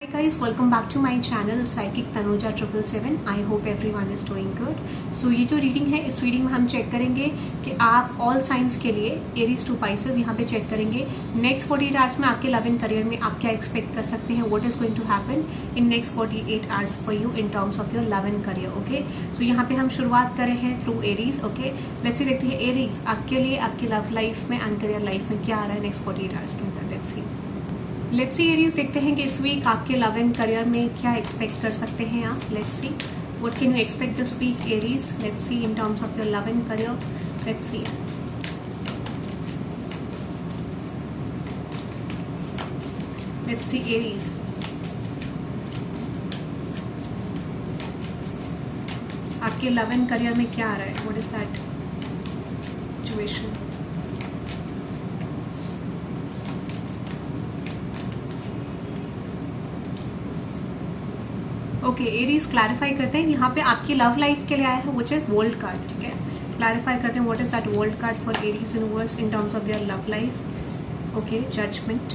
Hi guys, welcome back to my channel Psychic Tanuja 777. I hope everyone is doing good. So ये जो reading है, इस reading में हम चेक करेंगे कि आप ऑल साइंस के लिए एरीज टू पाइसेस यहाँ पे चेक करेंगे नेक्स्ट 48 आवर्स में आपके लव एंड करियर में आप क्या एक्सपेक्ट कर सकते हैं. What is going to happen in next 48 hours for you in terms of your love and career. Okay, so यहाँ पे हम शुरुआत कर रहे हैं through Aries. Okay, let's see देखते हैं एरीज आपके लिए आपकी लव लाइफ में एंड करियर लाइफ में क्या आ रहा है नेक्स्ट 48 आवर्स के अंदर. लेट्स सी एरीज देखते हैं कि इस वीक आपके लव एंड करियर में क्या एक्सपेक्ट कर सकते हैं आप. Let's see what can you expect this week Aries. Let's see in terms of your love and career. Let's see. Let's see Aries. आपके लव एंड करियर में क्या आ रहा है. What is that situation. Okay, Aries clarify करते हैं यहाँ पे आपकी लव लाइफ के लिए आया है विच इज वर्ल्ड कार्ड. ठीक है, क्लैरिफाई करते हैं what is that world card for Aries universe in terms of their love life. Okay, judgement.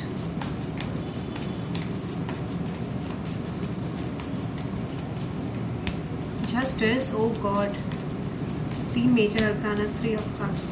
Justice. Oh God. 3 major arcanas, 3 of cups.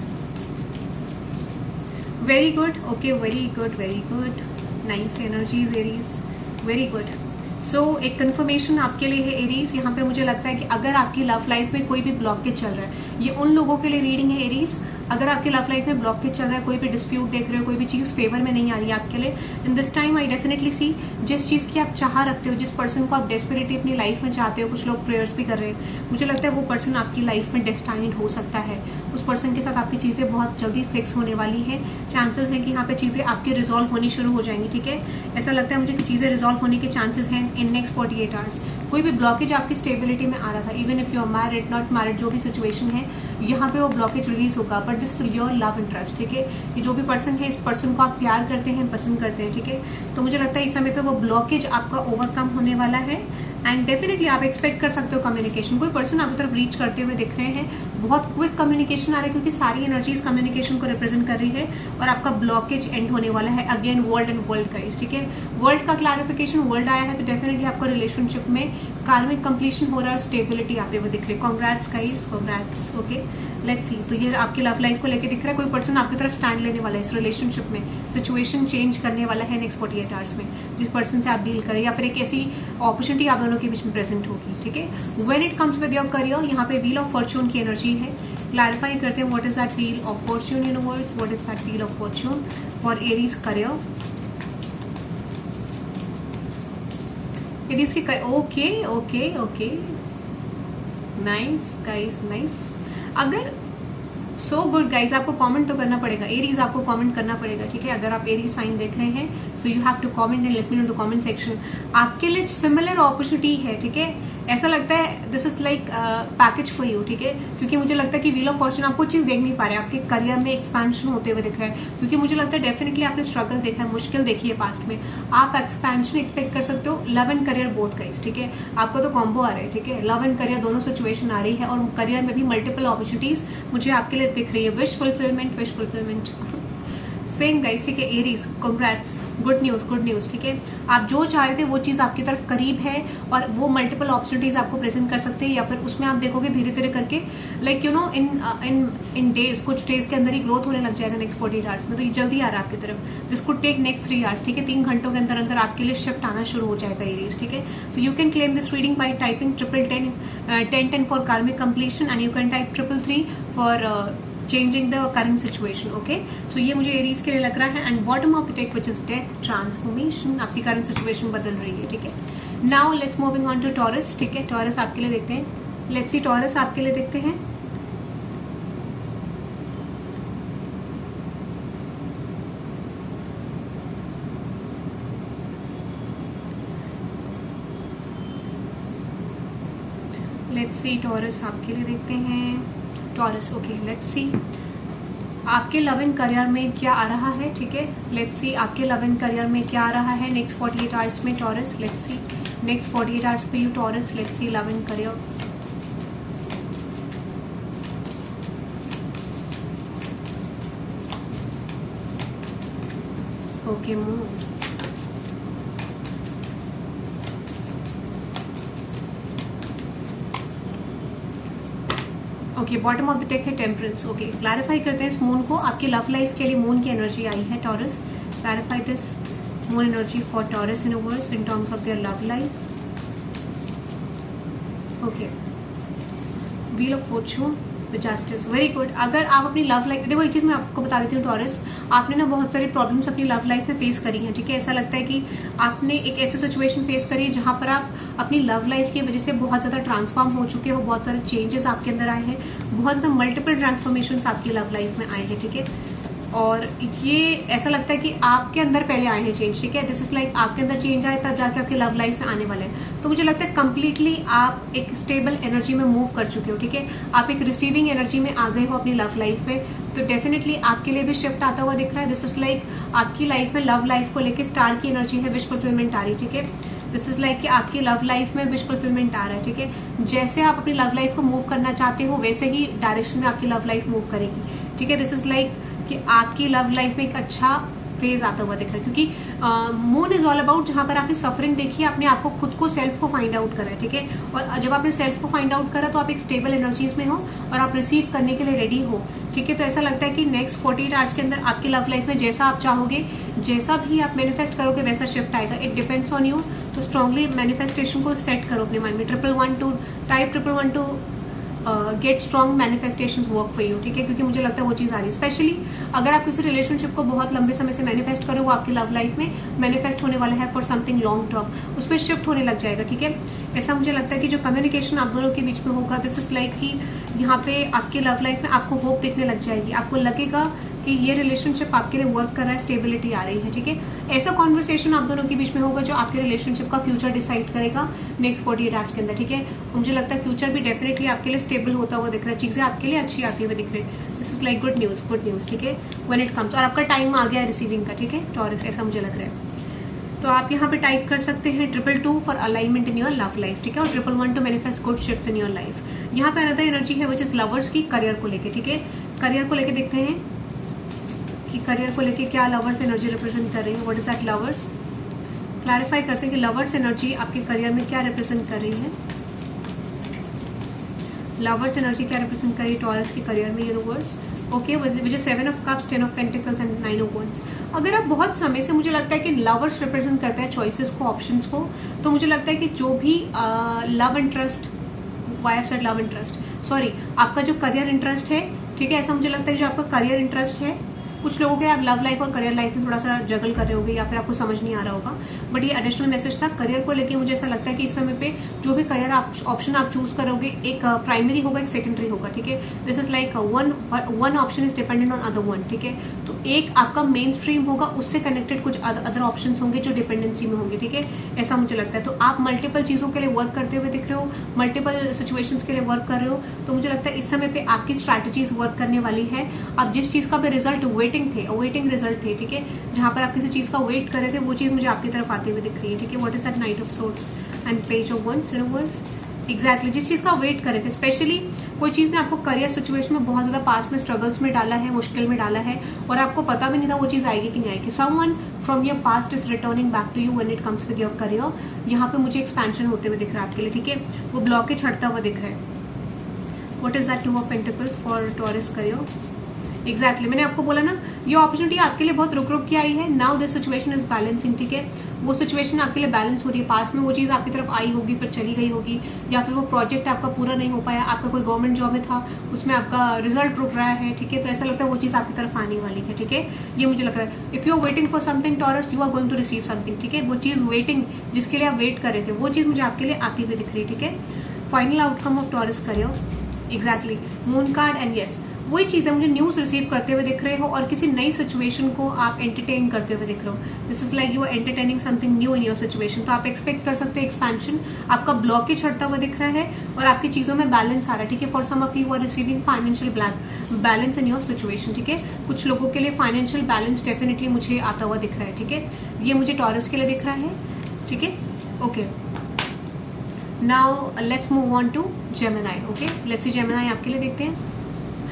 Very good. Okay, very good, very good. Nice energies Aries. Very good. So एक confirmation आपके लिए है Aries. यहाँ पे मुझे लगता है कि अगर आपकी लव लाइफ में कोई भी ब्लॉकेज चल रहा है, ये उन लोगों के लिए रीडिंग है एरीज. अगर आपकी लव लाइफ में ब्लॉकेज चल रहा है, कोई भी डिस्प्यूट देख रहे हो, कोई भी चीज फेवर में नहीं आ रही है आपके लिए, in this time I definitely see जिस चीज की आप चाह रखते हो, जिस पर्सन को आप डेस्परेटली अपनी लाइफ में चाहते हो, कुछ लोग प्रेयर्स भी कर रहे हैं, मुझे लगता है वो पर्सन आपकी लाइफ में डेस्टाइन्ड हो सकता है. उस पर्सन के साथ आपकी चीजें बहुत जल्दी फिक्स होने वाली है. चांसेस है कि यहाँ पे चीजें आपकी रिजॉल्व होनी शुरू हो जाएंगी. ठीक है, ऐसा लगता है मुझे कि चीजें रिजॉल्व होने के चांसेस हैं इन नेक्स्ट 48 आवर्स. कोई भी ब्लॉकेज आपकी स्टेबिलिटी में आ रहा था, even if you are married not married, जो भी सिचुएशन है यहाँ पे वो ब्लॉकेज रिलीज होगा. But this is your love interest. ठीक है, ये जो भी पर्सन है, इस पर्सन को आप प्यार करते हैं, पसंद करते हैं. ठीक है, तो मुझे लगता है इस समय पे वो ब्लॉकेज आपका ओवरकम होने वाला है. एंड डेफिनेटली आप एक्सपेक्ट कर सकते हो कम्युनिकेशन. कोई पर्सन आपकी तरफ रीच करते हुए दिख रहे हैं. बहुत क्विक कम्युनिकेशन आ रहा है क्योंकि सारी एनर्जीज कम्युनिकेशन को रिप्रेजेंट कर रही है. और आपका ब्लॉकेज एंड होने वाला है. Again world and world guys. ठीक है, वर्ल्ड का क्लैरिफिकेशन, वर्ल्ड आया है तो डेफिनेटली आपका रिलेशनशिप में कार्मिक कंप्लीशन हो रहा है, स्टेबिलिटी आते हुए दिख रही है. Congrats guys, congrats. Okay, let's सी. तो ये आपकी लव लाइफ को लेकर दिख रहा है. कोई पर्सन आपकी तरफ स्टैंड लेने वाला है इस रिलेशनशिप में. सिचुएशन चेंज करने वाला है नेक्स्ट 48 आवर्स में. जिस पर्सन से आप डील करें या फिर एक ऐसी अपॉर्चुनिटी आप दोनों के बीच में प्रेजेंट होगी. ठीक है, when it comes with your career, यहाँ पे व्हील ऑफ फॉर्च्यून की एनर्जी है. क्लैरिफाई करते हैं what is that wheel of fortune universe. What is that wheel of fortune for Aries career. Aries के okay okay okay, nice guys, nice. अगर so good guys, आपको comment तो करना पड़ेगा एरीज, आपको कमेंट करना पड़ेगा. ठीक है, अगर आप एरीज साइन देख रहे हैं so you have to comment and let me know the comment section. आपके लिए सिमिलर अपॉर्चुनिटी है. ठीक है, ऐसा लगता है this is like package for you. ठीक है, क्योंकि मुझे लगता है कि व्हील ऑफ फॉर्च्यून आप कुछ चीज देख नहीं पा रहे, आपके करियर में एक्सपेंशन होते हुए दिख रहा है. क्योंकि मुझे लगता है डेफिनेटली आपने स्ट्रगल देखा है, मुश्किल देखी है पास्ट में. आप एक्सपेंशन एक्सपेक्ट कर सकते हो love and career both guys. ठीक है, आपको तो कॉम्बो आ रहा है. ठीक है, लव एंड करियर दोनों सिचुएशन आ रही है और करियर में भी मल्टीपल अपॉर्चुनिटीज मुझे आपके लिए दिख रही है. Wish fulfilment, wish fulfilment. Same guys. ठीक है, Aries, congrats, good news, good news. ठीक है, आप जो चाह रहे थे वो चीज आपकी तरफ करीब है और वो मल्टीपल अपॉर्चुनिटीज आपको प्रेजेंट कर सकते हैं. या फिर उसमें आप देखोगे धीरे धीरे करके like you know in days, कुछ डेज के अंदर ही ग्रोथ होने लग जाएगा नेक्स्ट 48 आवर्स में. तो ये जल्दी आ रहा है आपकी तरफ. This could take next 3 hours. ठीक है, 3 घंटों के अंदर अंदर आपके लिए शिफ्ट आना शुरू हो जाएगा एरीज. ठीक है, so you can claim this reading by typing 1010 for karmic completion and you can type 333 for changing the current situation. Okay, so ये मुझे एरीज के लिए लग रहा है. And bottom of the deck which is death, transformation. आपकी current situation बदल रही है. ठीक है, now let's moving on to Taurus. ठीक है, टॉरस आपके लिए देखते हैं. लेट्स सी टॉरस आपके लिए देखते हैं. लेट्स सी टॉरस आपके लिए देखते हैं. टॉरस. ओके, लेट्स सी आपके लव एंड करियर में क्या आ रहा है. ठीक है, लेट्स सी आपके लव एंड करियर में क्या आ रहा है नेक्स्ट 48 आवर्स में taurus. Let's see next 48 hours for you taurus. Let's see love and career. Okay, move. Okay, bottom of the deck है टेम्परेंस। ओके, क्लैरिफाई करते हैं इस मून को। आपकी लव लाइफ के लिए मून की एनर्जी आई है taurus. Clarify this moon energy for taurus universe in terms of their love life. Okay, wheel of Fortune, justice, very good. अगर आप अपनी लव लाइफ, देखो एक चीज मैं आपको बता देती हूँ टॉरस, आपने ना बहुत सारी प्रॉब्लम्स अपनी लव लाइफ में फेस करी हैं, ठीक है। ऐसा लगता है कि आपने एक ऐसी सिचुएशन फेस करी है जहां पर आप अपनी लव लाइफ की वजह से बहुत ज्यादा ट्रांसफॉर्म हो चुके हो, बहुत सारे चेंजेस आपके अंदर आए हैं, बहुत ज्यादा मल्टीपल ट्रांसफॉर्मेशन आपकी लव लाइफ में आए हैं, ठीक है। और ये ऐसा लगता है कि आपके अंदर पहले आए हैं चेंज, ठीक है। दिस इज लाइक आपके अंदर चेंज आए तब जाके आपकी लव लाइफ में आने वाले हैं। तो मुझे लगता है कंप्लीटली आप एक स्टेबल एनर्जी में मूव कर चुके हो, ठीक है। आप एक रिसीविंग एनर्जी में आ गए हो अपनी लव लाइफ में, तो डेफिनेटली आपके लिए भी शिफ्ट आता हुआ दिख रहा है। दिस इज लाइक आपकी लाइफ में लव लाइफ को लेकर स्टार की एनर्जी है, विश फुलफिलमेंट आ रही है, ठीक है। दिस इज लाइक कि आपकी लव लाइफ में विश फुलफिलमेंट आ रहा है, ठीक है। जैसे आप अपनी लव लाइफ को मूव करना चाहते हो वैसे ही डायरेक्शन में आपकी लव लाइफ मूव करेगी, ठीक है। दिस इज लाइक कि आपकी लव लाइफ में एक अच्छा फेज आता हुआ दिख रहा है, क्योंकि मून इज ऑल अबाउट जहां पर आपने सफरिंग देखी, आपने आपको खुद को सेल्फ को फाइंड आउट करा है, ठीक है। और जब आपने सेल्फ को फाइंड आउट करा तो आप एक स्टेबल एनर्जीज में हो और आप रिसीव करने के लिए रेडी हो, ठीक है। तो ऐसा लगता है कि नेक्स्ट 48 आवर्स के अंदर आपकी लव लाइफ में जैसा आप चाहोगे, जैसा भी आप मैनिफेस्ट करोगे वैसा शिफ्ट आएगा। It depends on you. तो स्ट्रांगली मैनिफेस्टेशन को सेट करो अपने माइंड में। 1112 type 1112 get strong manifestation work for you, ठीक है। क्योंकि मुझे लगता है वो चीज आ रही है, स्पेशली अगर आप किसी रिलेशनशिप को बहुत लंबे समय से मैनिफेस्ट करो, वो आपकी लव लाइफ में मैनिफेस्ट होने वाला है फॉर समथिंग लॉन्ग टर्म, उस पर शिफ्ट होने लग जाएगा, ठीक है। ऐसा मुझे लगता है कि जो कम्युनिकेशन आप दोनों के बीच में होगा, दिस इज लाइक कि यहाँ पे आपकी लव लाइफ में आपको होप दिखने लग जाएगी, आपको लगेगा कि ये रिलेशनशिप आपके लिए वर्क कर रहा है, स्टेबिलिटी आ रही है, ठीक है। ऐसा कॉन्वर्सेशन आप दोनों के बीच में होगा जो आपके रिलेशनशिप का फ्यूचर डिसाइड करेगा नेक्स्ट 48 आवर्स के अंदर, ठीक है। मुझे लगता है फ्यूचर भी डेफिनेटली आपके लिए स्टेबल होता हुआ दिख रहा है, चीजें आपके लिए अच्छी आती हुई दिख रही है। This is like good news, ठीक है, व्हेन इट कम्स। और आपका टाइम आ गया रिसीविंग का, ठीक है टॉरस, ऐसा मुझे लग रहा है। तो आप यहाँ पे टाइप कर सकते हैं 222 for alignment in your love life, ठीक है, और 111 to manifest good shifts in your life. यहाँ पे अनदर एनर्जी है विच इज लवर्स की, करियर को लेके, ठीक है। करियर को लेके देखते हैं कि करियर को लेके क्या लवर्स एनर्जी रिप्रेजेंट कर रही है। What is that lovers? Clarify करते हैं कि लवर्स एनर्जी आपके करियर में क्या रिप्रेजेंट कर रही है। लवर्स एनर्जी क्या रिप्रेजेंट कर रही है टॉरस के करियर में universe. Okay, which is 7 of cups, 10 of pentacles and 9 of wands. अगर आप बहुत समय से, मुझे लगता है कि लवर्स रिप्रेजेंट करते हैं चॉइसेस को, ऑप्शंस को, तो मुझे लगता है कि जो भी love interest, why have said love interest, sorry, आपका जो करियर इंटरेस्ट है, ठीक है, ऐसा मुझे लगता है जो आपका करियर इंटरेस्ट है, कुछ लोगों के आप लव लाइफ और करियर लाइफ में थोड़ा सा जगल कर रहे होगे या फिर आपको समझ नहीं आ रहा होगा, बट ये एडिशनल मैसेज था करियर को लेके। मुझे ऐसा लगता है कि इस समय पे जो भी करियर ऑप्शन आप चूज करोगे, एक प्राइमरी होगा, एक सेकेंडरी होगा, ठीक है। This is like one option is dependent on other one, ठीक है। तो एक आपका मेन स्ट्रीम होगा, उससे कनेक्टेड कुछ अदर ऑप्शन होंगे जो डिपेंडेंसी में होंगे, ठीक है, ऐसा मुझे लगता है। तो आप मल्टीपल चीजों के लिए वर्क करते हुए दिख रहे हो, मल्टीपल सिचुएशंस के लिए वर्क कर रहे हो, तो मुझे लगता है इस समय पे आपकी स्ट्रैटेजीज वर्क करने वाली है। आप जिस चीज का भी रिजल्ट वेटिंग रिजल्ट थे, ठीक है, जहां पर आप किसी चीज का वेट कर रहे थे, वो चीज मुझे आपकी तरफ आती हुई दिख रही है, ठीक है। What is that? Knight of swords and page of wands universe. Exactly जिस चीज का वेट कर रहे थे, स्पेशली कोई चीज ने आपको करियर सिचुएशन में बहुत ज्यादा पास में स्ट्रगल्स में डाला है, मुश्किल में डाला है, और आपको पता भी नहीं था वो चीज आएगी कि नहीं आएगी। Someone from your past is returning back to you when it comes with your career. यहाँ पे मुझे एक्सपेंशन होते हुए दिख रहा है आपके लिए, ठीक है, वो ब्लॉकेज हटता हुआ दिख रहा है। What is that? 2 of pentacles for taurus career. Exactly मैंने आपको बोला ना, ये अपॉर्चुनिटी आपके लिए बहुत रुक रुक के आई है। Now this situation is balancing, ठीक है, वो सिचुएशन आपके लिए बैलेंस हो रही है। पास में वो चीज आपकी तरफ आई होगी, फिर चली गई होगी, या फिर वो प्रोजेक्ट आपका पूरा नहीं हो पाया, आपका कोई गवर्नमेंट जॉब में था, उसमें आपका रिजल्ट रुक रहा है, ठीक है, तो ऐसा लगता है वो चीज आपकी तरफ आने वाली है, ठीक है, ये मुझे लग रहा है। If you are waiting for something Taurus, you are going to receive something, ठीक है, वो चीज वेटिंग जिसके लिए आप वेट कर रहे थे, वो चीज मुझे आपके लिए आती हुई दिख रही है, ठीक है। Final outcome of taurus career, exactly moon card and yes, वही चीज है, मुझे न्यूज रिसीव करते हुए दिख रहे हो और किसी नई सिचुएशन को आप एंटरटेन करते हुए दिख रहे हो। This is like you are entertaining something new in your situation. तो आप एक्सपेक्ट कर सकते हो एक्सपेंशन, आपका ब्लॉकेज हटता हुआ दिख रहा है और आपकी चीजों में बैलेंस आ रहा है, ठीक है। For some of you are receiving financial balance in your situation, ठीक है। कुछ लोगों के लिए फाइनेंशियल बैलेंस डेफिनेटली मुझे आता हुआ दिख रहा है, ठीक है, ये मुझे टॉरस के लिए दिख रहा है, ठीक है। Okay, now let's move on to Gemini. Okay, let's see Gemini आपके लिए देखते हैं।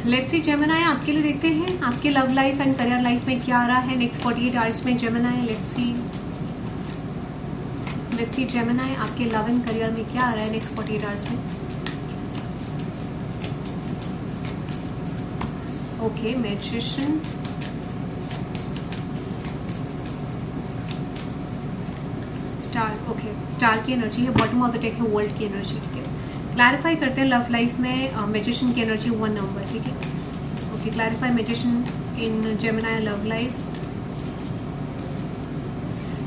लेट्स सी जेमिनी आपके लिए देखते हैं आपके love life and career life में क्या आ रहा है नेक्स्ट 48 आवर्स में। जेमिनी, लेट्स सी जेमिनी आपके लव एंड करियर में क्या आ रहा है नेक्स्ट 48 आवर्स में। Okay, magician, star, okay, star की एनर्जी है, बॉटम ऑफ द डेक है वर्ल्ड की एनर्जी, ठीक है। क्लैरिफाई करते हैं लव लाइफ में मैजिशियन की एनर्जी 1 नंबर, ठीक है। ओके, क्लैरिफाई मैजिशियन इन Gemini love life.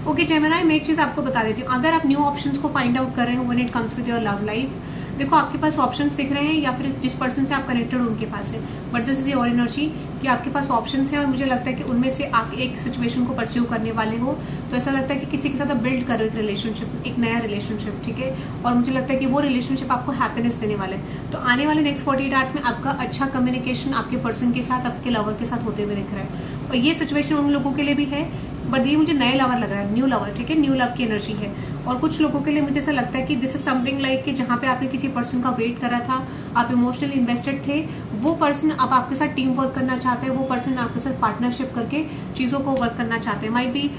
Okay Gemini, मैं एक चीज आपको बता देती हूँ, अगर आप न्यू ऑप्शंस को फाइंड आउट कर रहे हो when it comes with your love life, देखो आपके पास ऑप्शंस दिख रहे हैं या फिर जिस पर्सन से आप कनेक्टेड हो उनके पास है, but this is your energy कि आपके पास ऑप्शंस है और मुझे लगता है कि उनमें से आप एक सिचुएशन को परस्यू करने वाले हो, तो ऐसा लगता है कि किसी के साथ आप बिल्ड कर रहे हो एक रिलेशनशिप, एक नया रिलेशनशिप, ठीक है। और मुझे लगता है कि वो रिलेशनशिप आपको हैप्पीनेस देने वाले है। तो आने वाले नेक्स्ट 48 आवर्स में आपका अच्छा कम्युनिकेशन आपके पर्सन के साथ, आपके लवर के साथ होते हुए दिख रहा है, और ये सिचुएशन उन लोगों के लिए भी है, बट ये मुझे नए लवर लग रहा है, न्यू लवर, ठीक है, न्यू लव की एनर्जी है। और कुछ लोगों के लिए मुझे ऐसा लगता है कि दिस इज समथिंग लाइक कि जहां पे आपने किसी पर्सन का वेट करा था, आप इमोशनली इन्वेस्टेड थे, वो पर्सन अब आपके साथ टीम वर्क करना चाहते हैं, वो पर्सन आपके साथ पार्टनरशिप करके चीजों को वर्क करना चाहते हैं। माइट बी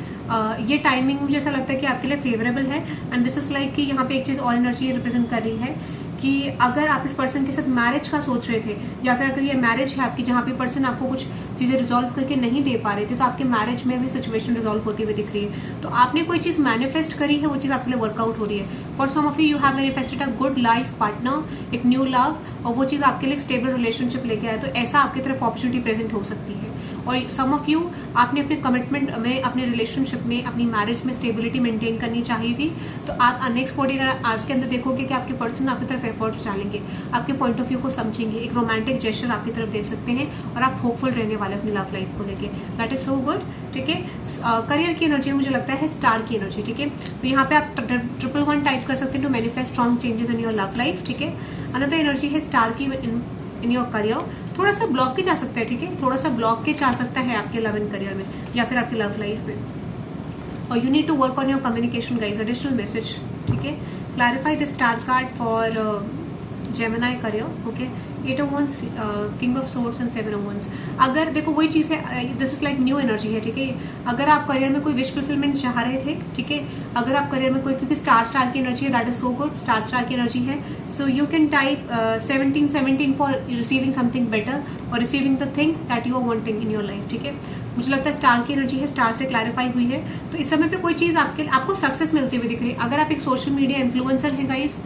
ये टाइमिंग मुझे ऐसा लगता है कि आपके लिए फेवरेबल है, एंड दिस इज लाइक कि यहाँ पे एक चीज और एनर्जी रिप्रेजेंट कर रही है कि अगर आप इस पर्सन के साथ मैरिज का सोच रहे थे, या फिर अगर ये मैरिज है आपकी जहां पे पर्सन आपको कुछ चीजें रिजॉल्व करके नहीं दे पा रहे थे, तो आपके मैरिज में भी सिचुएशन रिजॉल्व होती हुई दिख रही है। तो आपने कोई चीज मैनिफेस्ट करी है, वो चीज आपके लिए वर्कआउट हो रही है। For some of you have manifested a good life partner, एक न्यू लव, और वो चीज आपके लिए एक स्टेबल रिलेशनशिप लेके आया, तो ऐसा आपकी तरफ अपॉर्चुनिटी प्रेजेंट हो सकती है। और सम ऑफ यू, आपने अपने कमिटमेंट में, अपने रिलेशनशिप में, अपनी मैरिज में स्टेबिलिटी मेंटेन करनी चाहिए थी, तो आप नेक्स्ट 48 आवर्स के अंदर देखोगे कि आपके पर्सन आपकी तरफ एफर्ट्स डालेंगे, आपके पॉइंट ऑफ व्यू को समझेंगे, एक रोमांटिक जेस्चर आपकी तरफ दे सकते हैं, और आप होपफुल रहने वाले अपनी लव लाइफ को लेके। दैट इज सो गुड, ठीक है। करियर की एनर्जी मुझे लगता है स्टार की एनर्जी, ठीक है। तो यहाँ पे आप 111 टाइप कर सकते हैं to manifest strong changes in your love life, ठीक है। अनदर एनर्जी है स्टार की इन योर करियर। थोड़ा सा ब्लॉकेज आ सकता है, ठीक है, थोड़ा सा ब्लॉकेज आ सकता है आपके लव एंड करियर में या फिर आपके लव लाइफ में, और you need to work on your communication guys, additional message, ठीक है। Clarify the star card for Gemini career, okay. 8 of Wands, king of swords and 7 of Wands। अगर देखो वही चीज है, this is like new energy है, ठीक है। अगर आप करियर में कोई विश फुलफिलमेंट चाह रहे थे, ठीक है, अगर आप करियर में कोई, क्योंकि स्टार की एनर्जी है, that is so good, star की एनर्जी है, so you can type 17 for receiving something better और receiving the thing that you are wanting in your life, ठीक है। मुझे लगता है स्टार की एनर्जी है, स्टार से क्लैरिफाई हुई है, तो इस समय पे कोई चीज आपको सक्सेस मिलती हुई दिख रही है। अगर आप एक सोशल मीडिया इन्फ्लुएंसर हैं गाइस,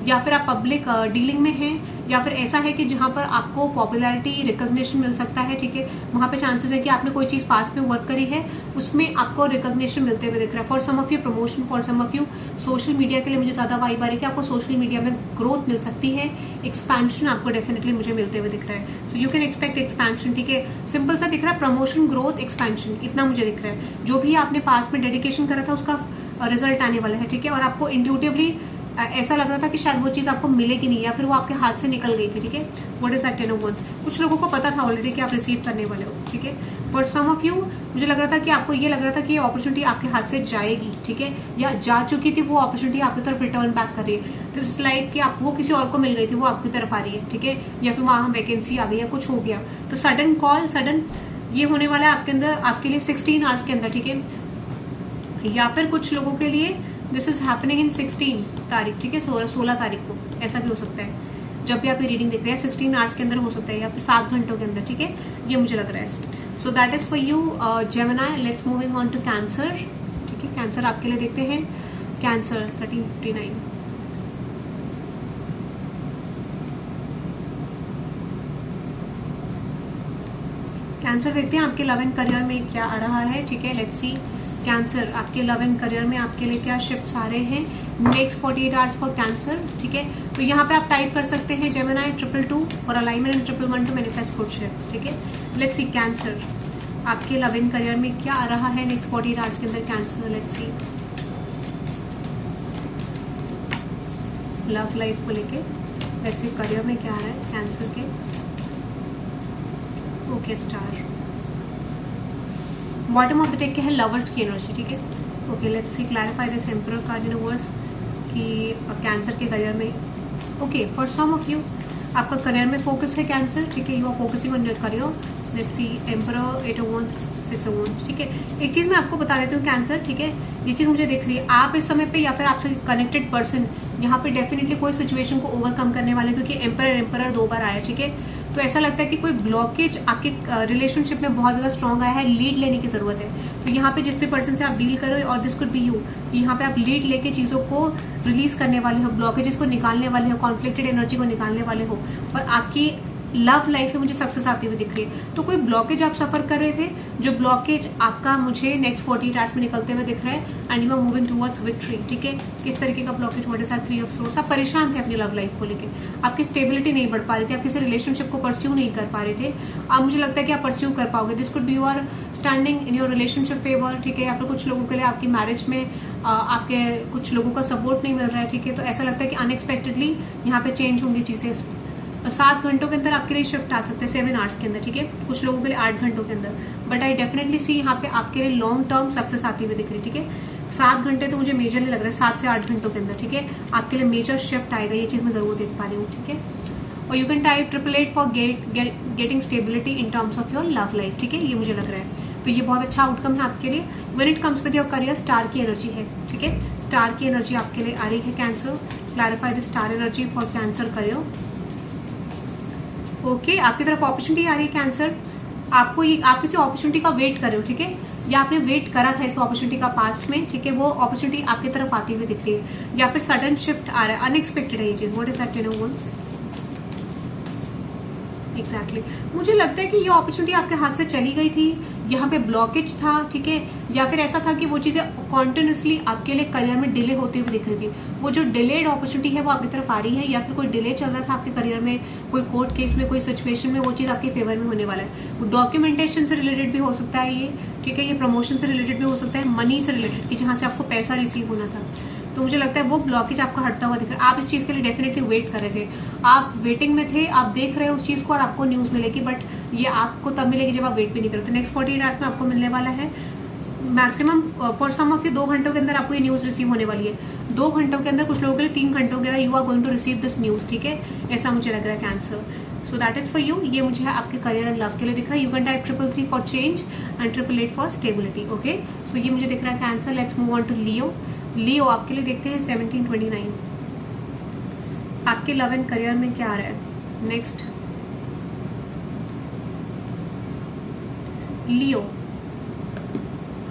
या फिर आप पब्लिक डीलिंग में हैं, या फिर ऐसा है कि जहां पर आपको पॉपुलैरिटी, रिकॉग्निशन मिल सकता है, ठीक है, वहां पे चांसेस है कि आपने कोई चीज पास में वर्क करी है, उसमें आपको रिकॉग्निशन मिलते हुए दिख रहा है। For some of you promotion, for some of you social media के लिए मुझे ज्यादा वाइब आ रही है कि आपको सोशल मीडिया में ग्रोथ मिल सकती है, एक्सपेंशन आपको डेफिनेटली मुझे मिलते हुए दिख रहा है। So you can expect expansion, ठीक है, सिंपल सा दिख रहा है, प्रमोशन, ग्रोथ, एक्सपेंशन, इतना मुझे दिख रहा है। जो भी आपने पास में डेडिकेशन करा था उसका रिजल्ट आने वाला है, ठीक है, और आपको इंट्यूटिवली ऐसा लग रहा था कि शायद वो चीज आपको मिलेगी नहीं, या फिर वो आपके हाथ से निकल गई थी, ठीक है। What is that 10 of Wands? कुछ लोगों को पता था ऑलरेडी कि आप रिसीव करने वाले हो, ठीक है। फॉर सम ऑफ यू मुझे लग रहा था कि आपको ये लग रहा था कि ये अपॉर्चुनिटी आपके हाथ से जाएगी, ठीक है, या जा चुकी थी, वो अपॉर्चुनिटी आपकी तरफ रिटर्न बैक कर रही है। दिस इज लाइक कि आप वो किसी और को मिल गई थी, वो आपकी तरफ आ रही है, ठीक है, या फिर वहां वैकेंसी आ गई या कुछ हो गया, तो सडन कॉल, सडन ये होने वाला है आपके अंदर, आपके लिए 16 आवर्स के अंदर, ठीक है। या फिर कुछ लोगों के लिए दिस इज हैपनिंग इन 16 तारीख, ठीक है, 16 तारीख को, ऐसा भी हो सकता है। जब भी आप ये रीडिंग देख रहे हैं 16 आवर्स के अंदर हो सकता है, या फिर 7 घंटों के अंदर, ठीक है, ये मुझे लग रहा है। So that is for you Gemini. Let's moving on to Cancer, ठीक है। कैंसर आपके लिए देखते हैं, कैंसर 1359। कैंसर देखते हैं आपके लव एंड करियर में क्या आ रहा है, ठीक है। लेट्स सी कैंसर, आपके लव एंड करियर में आपके लिए क्या शिफ्ट्स आ रहे हैं नेक्स्ट 48 आवर्स फॉर कैंसर, ठीक है। तो यहाँ पे आप टाइप कर सकते हैं जेमिनी 222 और alignment and 111 to manifest good shifts, ठीक है। लेट्स सी कैंसर, आपके लव एंड करियर में क्या आ रहा है नेक्स्ट 48 आवर्स के अंदर cancer. Let's see love life को लेके, लेट्स सी करियर में क्या आ रहा है कैंसर के। Okay, star, bottom of the deck क्या है, लवर्स की एनर्जी, ठीक है। Okay, let's see clarify this emperor card universe कि कैंसर के करियर में, okay, for some of you आपका करियर में फोकस है कैंसर, ठीक है, you are focusing on your career. Let's see emperor, 8 of Wands, 6 of Wands, ठीक है। एक चीज मैं आपको बता देती हूँ कैंसर, ठीक है, ये चीज मुझे दिख रही है, आप इस समय पे या फिर आपसे कनेक्टेड पर्सन यहाँ पे डेफिनेटली कोई सिचुएशन को ओवरकम करने वाले, क्योंकि एम्परर 2 बार आया, ठीक है। तो ऐसा लगता है कि कोई ब्लॉकेज आपके रिलेशनशिप में बहुत ज्यादा स्ट्रांग आया है, लीड लेने की जरूरत है। तो यहाँ पे जिस भी पर्सन से आप डील कर रहे हो, और दिस कुड बी यू, यहाँ पे आप लीड लेके चीजों को रिलीज करने वाले हो, ब्लॉकेजेस को निकालने वाले हो, कॉन्फ्लिक्टेड एनर्जी को निकालने वाले हो, और आपकी लव लाइफ में मुझे सक्सेस आती हुई दिख रही है। तो कोई ब्लॉकेज आप सफर कर रहे थे, जो ब्लॉकेज आपका मुझे नेक्स्ट 48 आवर्स में निकलते हुए दिख रहा है, and you are moving towards victory. ठीक है, किस तरीके का blockage? What is that? 3 of swords. आप परेशान थे अपनी लव लाइफ को लेकर, आपकी स्टेबिलिटी नहीं बढ़ पा रही थी, आप किसी रिलेशनशिप को परस्यू नहीं कर पा रहे थे। अब मुझे लगता है कि आप परस्यू कर पाओगे। This could be you are standing in your relationship favour. ठीक है, या फिर कुछ लोगों के लिए आपकी मैरिज में आपके कुछ लोगों का सपोर्ट नहीं मिल रहा है। ठीक है, तो ऐसा लगता है कि अनएक्सपेक्टेडली यहाँ पे चेंज होंगी चीजें। 7 घंटों के अंदर आपके लिए शिफ्ट आ सकते हैं, 7 आवर्स के अंदर। ठीक है, कुछ लोगों के लिए 8 घंटों के अंदर, बट आई डेफिनेटली सी यहाँ पे आपके लिए लॉन्ग टर्म सक्सेस आती हुई दिख रही है। ठीक है, 7 घंटे तो मुझे मेजरली लग रहा है, 7 से 8 घंटों के अंदर। ठीक है, आपके लिए मेजर शिफ्ट आएगा, ये चीज मैं जरूर देख पा रही हूँ। ठीक है, और you can type 888 for getting stability in terms of your love life. ठीक है, ये मुझे लग रहा है, तो ये बहुत अच्छा आउटकम है आपके लिए। When it comes with your career, star की एनर्जी है। ठीक है, स्टार की एनर्जी आपके लिए आ रही है cancer. Clarify the star energy for cancer career. Okay, आपकी तरफ अपॉर्चुनिटी आ रही है कैंसर। आपको ये, आप किसी अपॉर्चुनिटी का वेट कर रहे हो। ठीक है, या आपने वेट करा था इस अपॉर्चुनिटी का पास्ट में। ठीक है, वो अपॉर्चुनिटी आपकी तरफ आती हुई दिख रही है, या फिर सडन शिफ्ट आ रहा है, अनएक्सपेक्टेड है ये चीज। What is that 10 of wands? Exactly, मुझे लगता है कि ये अपॉर्चुनिटी आपके हाथ से चली गई थी, यहाँ पे ब्लॉकेज था। ठीक है, या फिर ऐसा था कि वो चीजें कॉन्टिन्यूसली आपके लिए करियर में डिले होती हुई दिख रही थी। वो जो डिलेड अपॉर्चुनिटी है वो आपकी तरफ आ रही है, या फिर कोई डिले चल रहा था आपके करियर में, कोई कोर्ट केस में, कोई सिचुएशन में, वो चीज आपके फेवर में होने वाला है। वो डॉक्यूमेंटेशन से रिलेटेड भी हो सकता है ये। ठीक है, ये प्रमोशन से रिलेटेड भी हो सकता है, मनी से रिलेटेड की जहां से आपको पैसा रिसीव होना था। तो मुझे लगता है वो ब्लॉकेज आपका हटता हुआ दिख रहा है। आप इस चीज के लिए डेफिनेटली वेट कर रहे थे, आप वेटिंग में थे, आप देख रहे हो उस चीज को और आपको न्यूज मिलेगी, बट ये आपको तब मिलेगी जब आप वेट भी नहीं करो। तो नेक्स्ट 48 आवर्स में आपको मिलने वाला है maximum, for some of you 2 घंटों के अंदर आपको ये न्यूज रिसीव होने वाली है। 2 घंटों के अंदर, कुछ लोगों के लिए 3 घंटों के अंदर you are going to receive this news. ठीक है, ऐसा मुझे लग रहा है Cancer. So that is for you. ये मुझे आपके करियर एंड लव के लिए दिख रहा है। You can type 333 for change and 888 for stability. Okay, so ये मुझे दिख रहा है cancer. Let's move on to Leo. Leo आपके लिए देखते हैं 1729। आपके लव एंड करियर में क्या आ रहा है नेक्स्ट? लियो,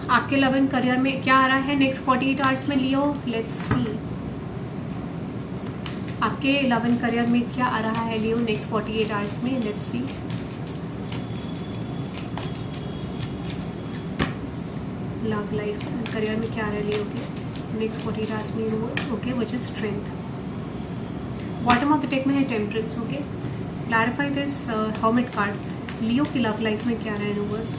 आपके लव एंड करियर में क्या आ रहा है नेक्स्ट 48 आवर्स में लियो? लेट्स सी, आपके लव एंड करियर में क्या आ रहा है लियो नेक्स्ट 48 आवर्स में? Let's see, love life and career में क्या आ रहा है लियो के नेक्स्ट 48 आवर्स में? Okay, which is strength. Bottom of the deck में है temperance. Okay, clarify this hermit card. Leo की लव लाइफ में क्या आ रहा है यूनिवर्स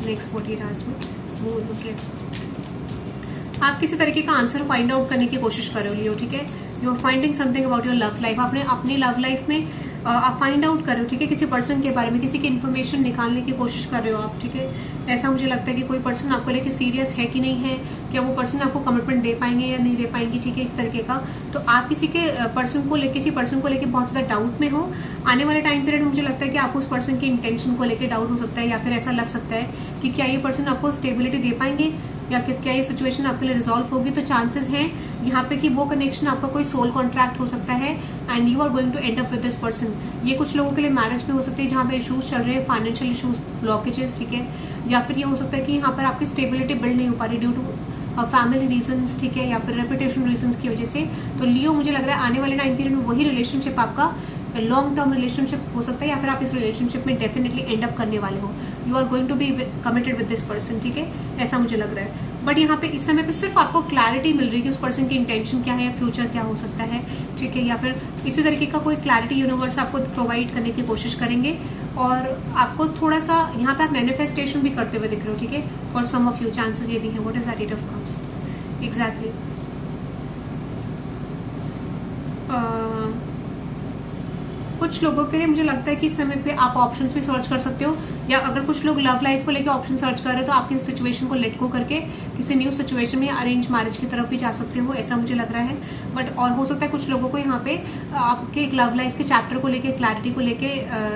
नेक्स्ट 48 आवर्स में? वो ओके, आप किसी तरीके का आंसर फाइंड आउट करने की कोशिश कर रहे हो लियो। ठीक है, you are finding something about your love life. आपने अपनी लव लाइफ में आप फाइंड आउट कर रहे हो। ठीक है, किसी पर्सन के बारे में, किसी की इन्फॉर्मेशन निकालने की कोशिश कर रहे हो आप। ठीक है, ऐसा मुझे लगता है कि कोई पर्सन आपको लेके सीरियस है कि नहीं है, क्या वो पर्सन आपको कमिटमेंट दे पाएंगे या नहीं दे पाएंगे। ठीक है, इस तरीके का। तो आप किसी के पर्सन को लेके, किसी पर्सन को लेके बहुत ज्यादा डाउट में हो। आने वाले टाइम पीरियड मुझे लगता है कि आपको उस पर्सन की इंटेंशन को लेकर डाउट हो सकता है, या फिर ऐसा लग सकता है कि क्या ये पर्सन आपको स्टेबिलिटी दे पाएंगे, या क्या ये सिचुएशन आपके लिए रिजॉल्व होगी। तो चांसेस हैं यहाँ पे कि वो कनेक्शन आपका कोई सोल कॉन्ट्रैक्ट हो सकता है, and you are going to end up with this person. ये कुछ लोगों के लिए मैरिज में हो सकती है जहाँ पे इशूज चल रहे हैं, फाइनेंशियल इशूज, ब्लॉकेजेस। ठीक है, या फिर ये हो सकता है कि यहाँ पर आपकी स्टेबिलिटी बिल्ड नहीं हो पा रही ड्यू टू फैमिली रीजंस। ठीक है, या फिर रेपुटेशन रीजंस की वजह से। तो लियो मुझे लग रहा है आने वाले टाइम पीरियड में वही रिलेशनशिप आपका लॉन्ग टर्म रिलेशनशिप हो सकता है, या फिर आप इस रिलेशनशिप में डेफिनेटली एंड अप करने वाले हो। You are going to be committed with this person. ठीक है, ऐसा मुझे लग रहा है। बट यहाँ पे इस समय पे सिर्फ आपको क्लैरिटी मिल रही है कि उस पर्सन की इंटेंशन क्या है या फ्यूचर क्या हो सकता है। ठीक है, या फिर इसी तरीके का कोई क्लैरिटी यूनिवर्स आपको प्रोवाइड करने की कोशिश करेंगे, और आपको थोड़ा सा यहाँ पे आप मैनिफेस्टेशन भी करते हुए दिख रहे हो। ठीक है, for some of you chances ये भी है। What is that 8 of cups? Exactly, कुछ लोगों के लिए मुझे लगता है कि इस समय पे आप ऑप्शंस भी सर्च कर सकते हो, या अगर कुछ लोग लव लाइफ को लेकर ऑप्शन सर्च कर रहे हो तो आपकी सिचुएशन को लेट गो करके किसी न्यू सिचुएशन में अरेंज मैरिज की तरफ भी जा सकते हो, ऐसा मुझे लग रहा है। बट और हो सकता है कुछ लोगों को यहाँ पे आपके एक लव लाइफ के चैप्टर को लेके, क्लैरिटी को लेके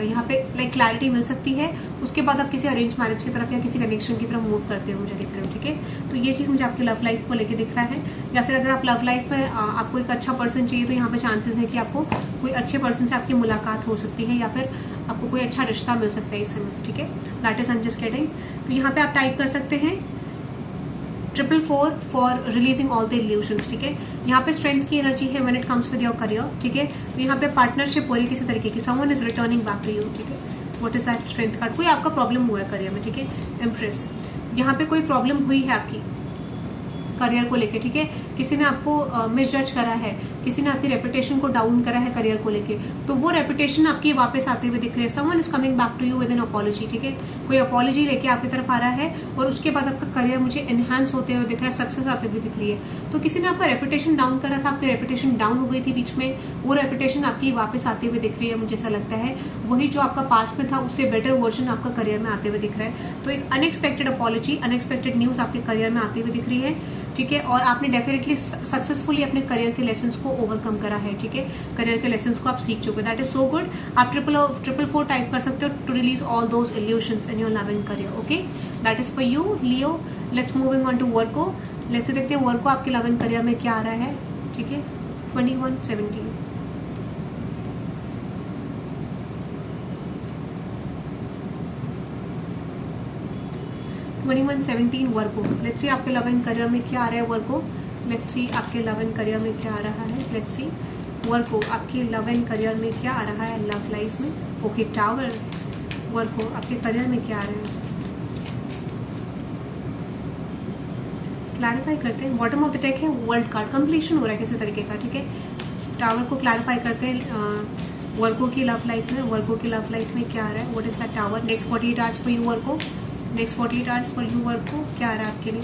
यहाँ पे लाइक क्लैरिटी मिल सकती है। उसके बाद आप किसी अरेंज मैरिज की तरफ या किसी कनेक्शन की तरफ मूव करते हो, मुझे दिख रहे हो, ठीक है। तो ये चीज मुझे आपकी लव लाइफ को लेके दिख रहा है। या फिर अगर आप लव लाइफ में आपको एक अच्छा पर्सन चाहिए, तो यहाँ पे चांसेस है कि आपको कोई अच्छे पर्सन से आपकी मुलाकात हो सकती है, या फिर आपको कोई अच्छा रिश्ता मिल सकता है इस समय, ठीक है। That is I am just getting. तो यहाँ पे आप टाइप कर सकते हैं 444 for releasing all the illusions, ठीक है। यहाँ पे स्ट्रेंथ की एनर्जी है when it comes with your career, ठीक है। तो यहाँ पे पार्टनरशिप हो रही है किसी तरीके की, someone is returning back to you, ठीक है। What is that strength card, कोई आपका प्रॉब्लम हुआ है करियर में, ठीक है। एम्प्रेस, यहाँ पे कोई प्रॉब्लम हुई है आपकी करियर को लेके, ठीक है। किसी ने आपको मिसजज करा है, किसी ने आपकी रेपुटेशन को डाउन करा है करियर को लेके, तो वो रेपुटेशन आपकी वापस आते हुए दिख रही है। Someone is coming back to you with an apology, ठीक है। कोई अपॉलॉजी लेके आपकी तरफ आ रहा है और उसके बाद आपका करियर मुझे एनहांस होते हुए दिख रहा है, सक्सेस आते हुए दिख रही है। तो किसी ने आपका रेपुटेशन डाउन करा था, आपकी रेपुटेशन डाउन हो गई थी बीच में, वो रेपुटेशन आपकी वापस आते हुए दिख रही है, मुझे ऐसा लगता है। वही जो आपका पास्ट में था उससे बेटर वर्जन आपका करियर में आते हुए दिख रहा है। तो एक अनएक्सपेक्टेड अपॉलॉजी, अनएक्सपेक्टेड न्यूज आपके करियर में आती हुई दिख रही है, ठीक है। और आपने डेफिनेटली सक्सेसफुली अपने करियर के लेसन्स को ओवरकम करा है, ठीक है। करियर के लेसन्स को आप सीख चुके, दैट इज सो गुड। आप 444 टाइप कर सकते हो to release all those illusions in your love and career, okay. That is for you Leo. Let's moving on to Virgo. Let's देखते हैं वर्को आपके लव एंड करियर में क्या आ रहा है, ठीक है। 2117 2117 वर्को। लेट्स सी आपके लव एंड करियर में क्या आ रहा है वर्को। लेट्स सी आपके लव एंड करियर में क्या आ रहा है। लेट्स सी वर्को आपके लव एंड करियर में क्या आ रहा है लव लाइफ में। Okay, tower. वर्को आपके करियर में क्या आ रहा है, क्लैरिफाई करते हैं। बॉटम ऑफ द डेक है वर्ल्ड कार्ड, कंप्लीशन हो रहा है किसी तरीके का, ठीक है। टावर को क्लैरिफाई करते हैं वर्को की लव लाइफ में। वर्को की लव लाइफ में क्या आ रहा है, what is that tower. Next 48 hours for you Virgo. Next 48 hours for you Virgo क्या आ रहा है आपके लिए।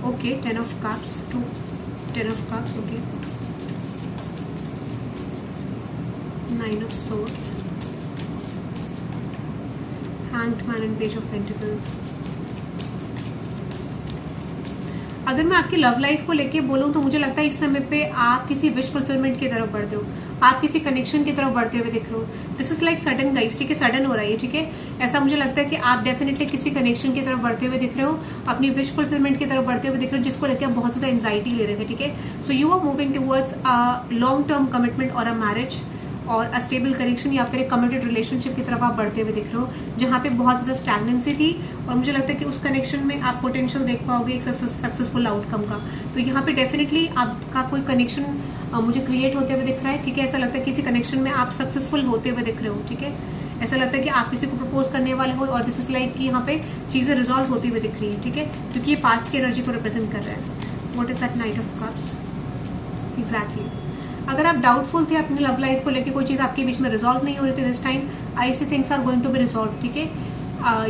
Okay, 10 of cups to 10 of cups, okay. 9 of swords, hanged man and page of pentacles. अगर मैं आपकी लव लाइफ को लेके बोलूं तो मुझे लगता है इस समय पे आप किसी विश फुलफिलमेंट की तरफ बढ़ते हो, आप किसी कनेक्शन की तरफ बढ़ते हुए दिख रहे हो। This is like sudden guys, ठीक है। सडन हो रहा है, ठीक है। ऐसा मुझे लगता है कि आप डेफिनेटली किसी कनेक्शन की तरफ बढ़ते हुए दिख रहे हो, अपनी विश फुलफिलमेंट की तरफ बढ़ते हुए दिख रहे हो, जिसको लेकर आप बहुत ज्यादा एंजाइटी ले रहे थे, ठीक है। So you are moving towards a long term commitment और अ मैरिज और अ स्टेबल कनेक्शन, या फिर एक कमिटेड रिलेशनशिप की तरफ आप बढ़ते हुए दिख रहे हो, जहां पे बहुत ज्यादा स्टैग्नेंसी थी। और मुझे लगता है कि उस कनेक्शन में आप पोटेंशियल देख पाओगे एक सक्सेसफुल आउटकम का। तो यहाँ पे डेफिनेटली आपका कोई कनेक्शन मुझे क्रिएट होते हुए दिख रहा है, ठीक है। ऐसा लगता है किसी कनेक्शन में आप सक्सेसफुल होते हुए दिख रहे हो, ठीक है। ऐसा लगता है कि आप किसी को प्रपोज करने वाले हो और दिस इज लाइक कि यहाँ पे चीजें रिजॉल्व होती हुई दिख रही है, ठीक है, क्योंकि ये पास्ट की एनर्जी को रिप्रेजेंट कर रहा है। What is that knight of cups, exactly. अगर आप डाउटफुल थे अपनी लव लाइफ को लेकर, कोई चीज आपके बीच में रिजॉल्व नहीं हो रही थी this time, I see things are going to be resolve, ठीक है।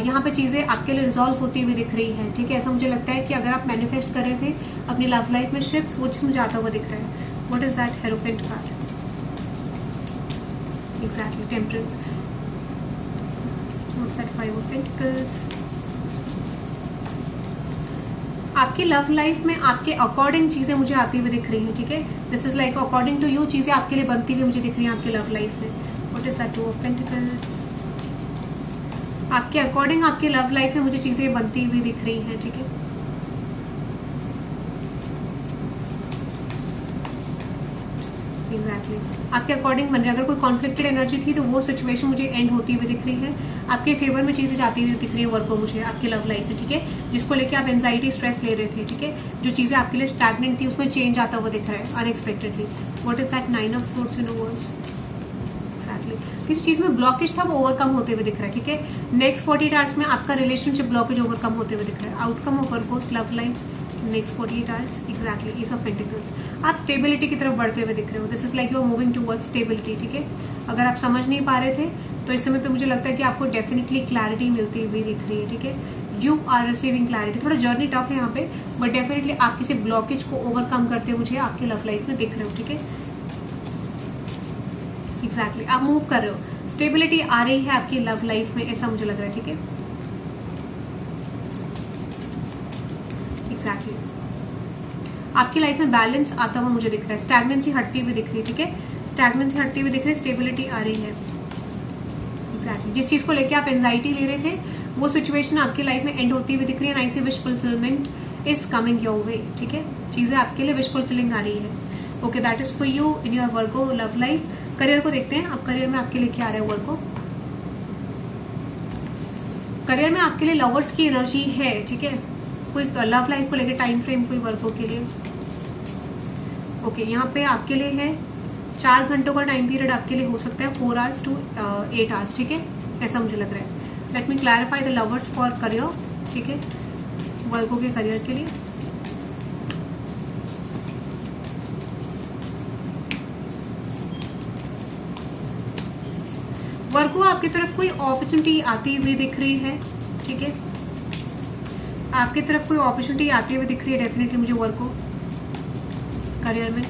यहाँ पे चीजें आपके लिए रिजॉल्व होती हुई दिख रही है, ठीक है। ऐसा मुझे लगता है कि अगर आप मैनिफेस्ट कर रहे थे अपनी लव लाइफ में शिफ्ट्स, वो चीज मुझे आता हुआ दिख रहा है। What is that hierophant card, exactly. Temperance, what's that 5 of pentacles. आपकी लव लाइफ में आपके अकॉर्डिंग चीजें मुझे आती हुई दिख रही हैं, ठीक है। This is like according to you चीजें आपके लिए बनती हुई मुझे दिख रही हैं आपकी लव लाइफ में। What is that 2 of pentacles. आपके अकॉर्डिंग आपकी लव लाइफ में मुझे चीजें बनती हुई दिख रही हैं, ठीक है। एग्जैक्टली आपके अकॉर्डिंग बन रही है। अगर कोई कॉन्फ्लिक्टेड एनर्जी थी तो वो सिचुएशन मुझे एंड होती हुई दिख रही है, आपके फेवर में चीजें जाती हुई दिख रही है वर्क को मुझे आपकी लव लाइफ में, ठीक है। जिसको लेके आप एंजाइटी स्ट्रेस ले रहे थे, ठीक है, जो चीजें आपके लिए स्टैग्नेंट थी उसमें चेंज आता हुआ दिख रहा है unexpectedly. What is that 9 of swords universe, exactly. किसी चीज में ब्लॉकेज था वो ओवरकम होते हुए दिख रहा है, ठीक है। नेक्स्ट 48 आवर्स में आपका रिलेशनशिप ब्लॉकेज ओवरकम होते हुए दिख रहा है। Outcome of work love life next 48 hours, exactly. Ace of pentacles, आप स्टेबिलिटी की तरफ बढ़ते हुए दिख रहे हो। This is like you are moving towards stability, ठीक है। अगर आप समझ नहीं पा रहे थे तो इस समय पे मुझे लगता है कि आपको डेफिनेटली क्लैरिटी मिलती हुई दिख रही है, ठीक है। You are receiving clarity. थोड़ा जर्नी टफ है यहाँ पे, बट डेफिनेटली आप किसी ब्लॉकेज को ओवरकम करते मुझे आपकी लव लाइफ में दिख रहे हो, ठीक है। एग्जैक्टली आप मूव कर रहे हो, स्टेबिलिटी आ रही है आपकी लव लाइफ में, ऐसा मुझे लग रहा है, ठीक है। एग्जैक्टली आपकी लाइफ में बैलेंस आता हुआ मुझे दिख रहा है, स्टैग्नेंसी हटती हुई दिख रही है, ठीक है, स्टैग्नेंसी हटती हुई दिख रही है, स्टेबिलिटी आ रही है। एग्जैक्टली जिस चीज को लेके आप एंजाइटी ले रहे थे वो सिचुएशन आपकी लाइफ में एंड होती हुई दिख रही है। I see wish fulfilment is coming your way, ठीक है, चीजें आपके लिए विश फुलफिलिंग आ रही है। Okay, that is for you in your Virgo love life. Career को देखते हैं, अब करियर में आपके लिए क्या आ रहा है वर्गो। करियर में आपके लिए लवर्स की एनर्जी है, ठीक है, कोई लव लाइफ को लेके टाइम फ्रेम कोई वर्गो के लिए। ओके, यहाँ पे आपके लिए है 4 घंटों का टाइम पीरियड आपके लिए हो सकता है, 4 hours to 8 hours, ठीक है, ऐसा मुझे लग रहा है। Let me clarify the lovers for career, ठीक है, वर्गो के करियर के लिए। वर्गो आपकी तरफ कोई अपॉर्चुनिटी आती हुई दिख रही है, ठीक है, आपकी तरफ कोई अपॉर्चुनिटी आती हुई दिख रही है डेफिनेटली मुझे वर्गो करियर में।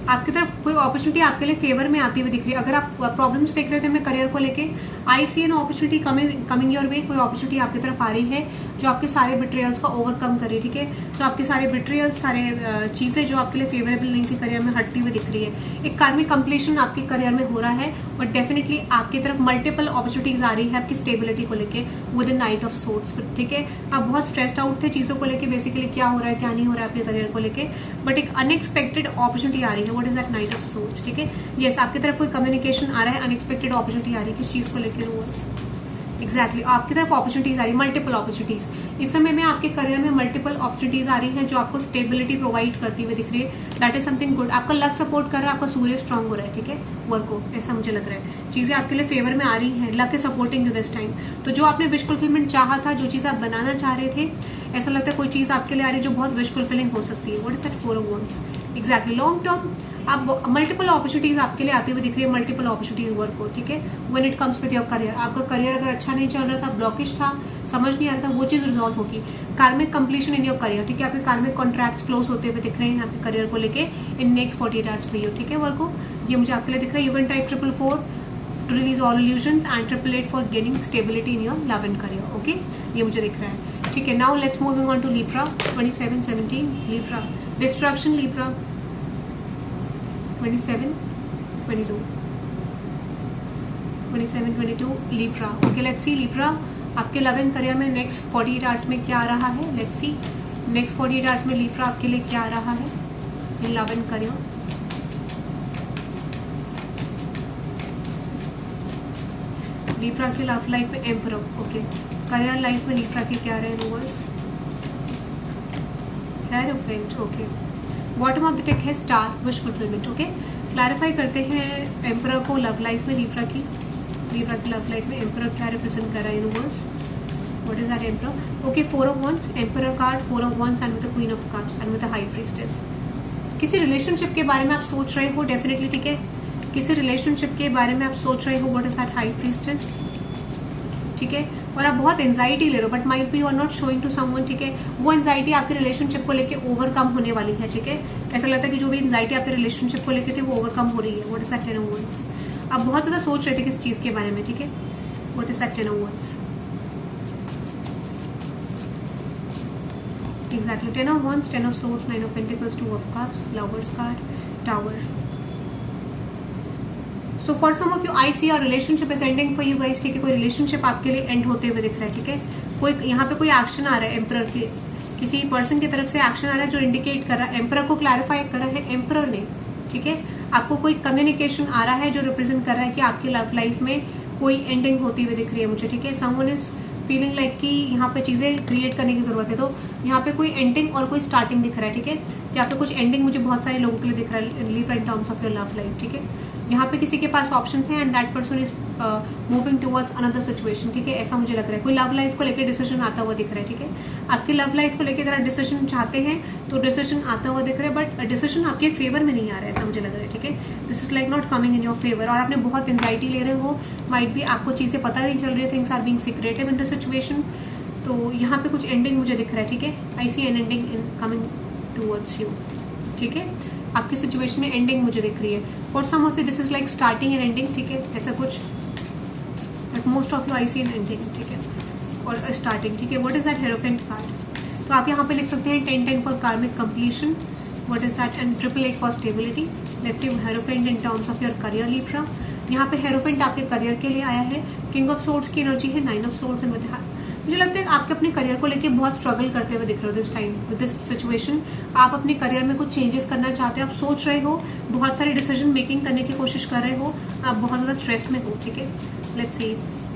आपकी तरफ कोई अपॉर्चुनिटी आपके लिए फेवर में आती हुई दिख रही है। अगर आप प्रॉब्लम्स देख रहे थे अपने करियर को लेके, I see an opportunity coming your way, कोई अपॉर्चुनिटी आपकी तरफ आ रही है जो आपके सारे बिट्रियल्स को ओवरकम करे, ठीक है, तो आपके सारे बिट्रियल्स, सारे चीजें जो आपके लिए फेवरेबल नहीं थी करियर में हटती हुई दिख रही है। एक कार्मिक कंप्लीशन आपके करियर में हो रहा है और डेफिनेटली आपकी तरफ मल्टीपल अपॉर्चुनिटीज आ रही है आपकी स्टेबिलिटी को लेके with in night of sorts, ठीक है। आप बहुत स्ट्रेस्ड आउट थे चीजों को लेके, बेसिकली क्या हो रहा है क्या नहीं हो रहा है आपके करियर को लेके, बट एक अनएक्सपेक्टेड अपॉर्चुनिटी आ रही है। What is that? Knight of sorts, ठीक है। यस, आपकी तरफ कोई कम्युनिकेशन आ रहा है, अनएक्सपेक्टेड अपॉर्चुनिटी आ रही है किस चीज को लेकर। एग्जैक्टली आपकी तरफ अपॉर्चुनिटीज आ रही है, मल्टीपल अपॉर्चुनिटीज। इस समय में आपके करियर में मल्टीपल अपॉर्चुनिटीज आ रही है जो आपको स्टेबिलिटी प्रोवाइड करती हुई दिख रही है। That is something good. आपका लक सपोर्ट कर रहा है, आपका सूर्य स्ट्रांग हो रहा है, ठीक है, वर्क को, ऐसा मुझे लग रहा है। चीजें आपके लिए फेवर में आ रही है, luck is supporting you this time. तो जो आपने विश फुलफिलमेंट चाहा था, जो चीज आप बनाना चाह रहे थे, ऐसा लगता है कोई चीज आपके लिए आ रही है जो बहुत विश फुलफिलिंग हो सकती है। What is that? 4 of Wands। Exactly long term आप मल्टीपल अपॉर्चुनिटीज आपके लिए आती हुई दिख रही है, मल्टीपल अपॉर्चुनिटीज वर्क को, ठीक है। When it comes with your career, आपका करियर अगर अच्छा नहीं चल रहा था, ब्लॉकेज था, समझ नहीं आ रहा था, वो चीज रिजॉल्व होगी। कार्मिक कंप्लीशन इन योर करियर, ठीक है, आपके कार्मिक कॉन्ट्रैक्ट्स क्लोज होते हुए दिख रहे हैं आपके करियर को लेके इन नेक्स्ट 48 hours फॉर यू, ठीक है वर्क को। ये मुझे आपके लिए दिख रहा है। You can type 444 to release all illusions and 888 for gaining stability in your love and career. Okay, ये मुझे दिख रहा है, ठीक है। Now let's moving on to Libra 27-17। Libra destruction, Libra 27-22 Libra. Okay, let's see Libra आपके love and career में next 48 hours में क्या आ रहा है। लेट्स सी नेक्स्ट 48 hours में लिब्रा आपके लिए क्या आ रहा है in love and career. Libra की लव लाइफ में एम्परर। ओके, करियर लाइफ में लिब्रा के क्या रहे reverse, hierophant. Okay, bottom of the deck है star, wish fulfilment. Okay, clarify करते हैं एम्परर को लव लाइफ में, लिब्रा की लव लाइफ में एम्परर क्या रिप्रेजेंट कर रहा है universe. What is that emperor? Okay, 4 of Wands, emperor card, 4 of Wands and with the queen of cups and with the high priestess. किसी relationship के बारे में आप सोच रहे हो डेफिनेटली, ठीक है, किसी रिलेशनशिप के बारे में आप सोच रहे हो। What is that? High priestess, ठीक है, और आप बहुत एंजाइटी ले रहे हो, but might be you are not showing to someone, ठीक है। वो एंजाइटी आपके रिलेशनशिप को लेके ओवरकम होने वाली है, ठीक है। ऐसा लगता है कि जो भी एंजाइटी आपके रिलेशनशिप को लेके थी वो ओवरकम हो रही है। What is that? 10 of Wands। आप बहुत ज्यादा सोच रहे थे किस चीज के बारे में, ठीक है। What is that? 10 of Wands। Exactly 10 of Wands, 10 of Swords, 9 of Pentacles, 2 of Cups, Lovers card, tower. So for some of you I see are relationship is ending for you guys, ठीक है। कोई relationship आपके लिए and होते हुए दिख रहा है, ठीक है। कोई यहाँ पे कोई एक्शन आ रहा है एम्परर के, किसी पर्सन की तरफ से एक्शन आ रहा है जो इंडिकेट कर रहा है, एम्परर को क्लैरिफाई कर रहा है एम्परर ने, ठीक है। आपको कोई कम्युनिकेशन आ रहा है जो रिप्रेजेंट कर रहा है कि आपकी लव लाइफ में कोई एंडिंग होती हुई दिख रही है मुझे, ठीक है। समवन इज फीलिंग लाइक कि यहाँ पे चीजें क्रिएट करने की जरूरत है, तो यहाँ पे कोई एंडिंग और कोई स्टार्टिंग दिख रहा है, ठीक है। यहाँ पे कुछ एंडिंग मुझे बहुत सारे लोगों के लिए दिख रहा है इन terms of your love life, ठीक है। यहाँ पे किसी के पास ऑप्शन है and that person is moving towards another situation, ठीक है, ऐसा मुझे लग रहा है। कोई लव लाइफ को लेकर डिसीजन आता हुआ दिख रहा है, ठीक है। आपकी लव लाइफ को लेकर अगर आप डिसीजन चाहते हैं तो डिसीजन आता हुआ दिख रहा है, बट डिसीजन आपके फेवर में नहीं आ रहा है, ऐसा मुझे लग रहा है, ठीक है। This is like not coming in your favour, और आपने बहुत एंजाइटी ले रहे हो, माइट भी आपको चीजें पता नहीं चल रही है, things are being secretive in the situation. तो यहाँ पे कुछ एंडिंग मुझे दिख रहा है, ठीक है। I see an ending in coming towards you, ठीक है। आपकी सिचुएशन में एंडिंग मुझे दिख रही है। For some of you this is like starting and ending, ठीक है, ऐसा कुछ, but most of you I see an ending, ठीक है। और स्टार्टिंग, ठीक है। What is that? Hierophant card. तो आप यहाँ पे लिख सकते हैं 10-10 for karmic completion, what is that, and 888 for stability. Let's see hierophant in terms of your career Libra. यहाँ पे हेरोफेंट आपके करियर के लिए आया है। किंग ऑफ सोर्ड्स की एनर्जी है, 9 ऑफ सोर्ड्स एंड विद मुझे लगता है आपके अपने करियर को लेके बहुत स्ट्रगल करते हुए दिख रहे हो this time with this situation. आप अपने करियर में कुछ चेंजेस करना चाहते हो, आप सोच रहे हो, बहुत सारे डिसीजन मेकिंग करने की कोशिश कर रहे हो, आप बहुत ज्यादा स्ट्रेस में हो, ठीक है। लेट्स सी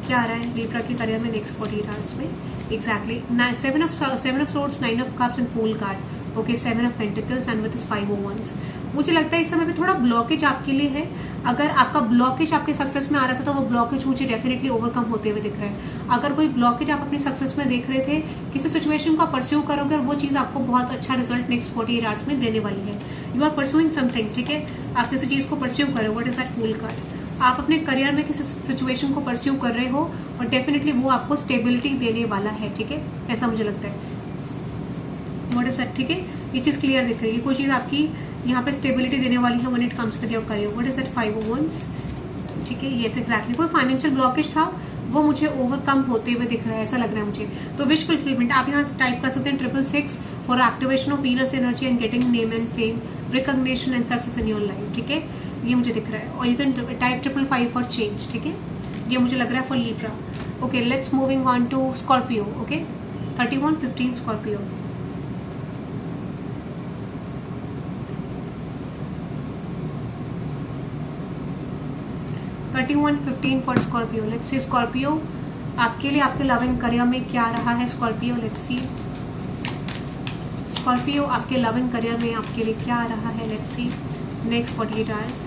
क्या आ रहा है लिब्रा के करियर में नेक्स्ट 48 आवर्स में। Exactly 7 of swords, 9 of cups and fool card. Okay, 7 of pentacles and with 5 of wands. मुझे लगता है इस समय पे थोड़ा ब्लॉकेज आपके लिए है। अगर आपका ब्लॉकेज आपके सक्सेस में आ रहा था तो वो ब्लॉकेज मुझे डेफिनेटली ओवरकम होते हुए दिख रहा है। अगर कोई ब्लॉकेज आप अपनी सक्सेस में देख रहे थे, किसी सिचुएशन को परस्यू करोगे और वो चीज आपको बहुत अच्छा रिजल्ट नेक्स्ट 48 आवर्स में देने वाली है। यू आर परस्यूइंग समथिंग, ठीक है। आप किसी चीज को परस्यू करो, what is that? Fool card. आप अपने करियर में किसी सिचुएशन को परस्यू कर रहे हो और डेफिनेटली वो आपको स्टेबिलिटी देने वाला है, ठीक है, ऐसा मुझे लगता है। What is that? ठीक है, ये चीज क्लियर दिख रही है। कोई चीज आपकी यहाँ पे स्टेबिलिटी देने वाली है when it comes with your career. What is that? 5 of wands, ठीक है। यस एग्जैक्टली, कोई फाइनेंशियल ब्लॉकेज था वो मुझे ओवरकम होते हुए दिख रहा है, ऐसा लग रहा है मुझे। तो विश फुलफिलमेंट आप यहाँ टाइप कर सकते हैं 666 for activation of Venus energy and getting name and fame, recognition and success in your life, ठीक है, ये मुझे दिख रहा है। और you can type 555 for change, ठीक है, ये मुझे लग रहा है for Libra. Okay, let's moving on to Scorpio. Okay, 3115 Scorpio. For Scorpio. Let's see Scorpio आपके लिए आपके लव एंड करियर में क्या रहा है। स्कॉर्पियो, लेट्स सी स्कॉर्पियो आपके लव एंड करियर में आपके लिए क्या रहा है। Let's see next 48 hours.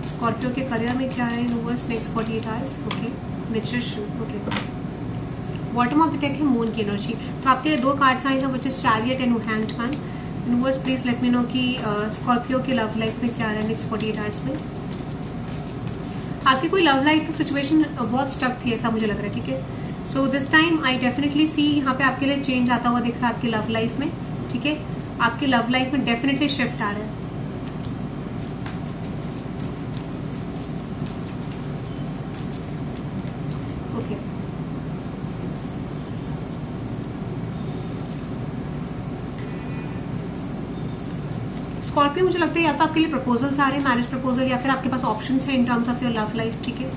Scorpio के करियर में क्या है universe next 48 hours. Okay, nature. Okay, bottom of the deck है मून की एनर्जी। तो आपके लिए 2 कार्ड्स आए हैं which is chariot and hand man. Universe please let me no कि स्कॉर्पियो की लव लाइफ में क्या आ रहा है नेक्स्ट 48 आवर्स में। आपकी कोई लव लाइफ सिचुएशन बहुत स्टक थी, ऐसा मुझे लग रहा है, ठीक है। So this time I definitely see यहाँ पे आपके लिए चेंज आता हुआ दिख रहा है आपकी लव लाइफ में, ठीक है। आपकी लव लाइफ में डेफिनेटली शिफ्ट आ रहा है। ओके, स्कॉर्पियो मुझे लगता है या तो आपके लिए प्रपोजल्स आ रहे हैं, मैरिज प्रपोजल, या फिर आपके पास ऑप्शंस है इन terms of your love life, ठीक है।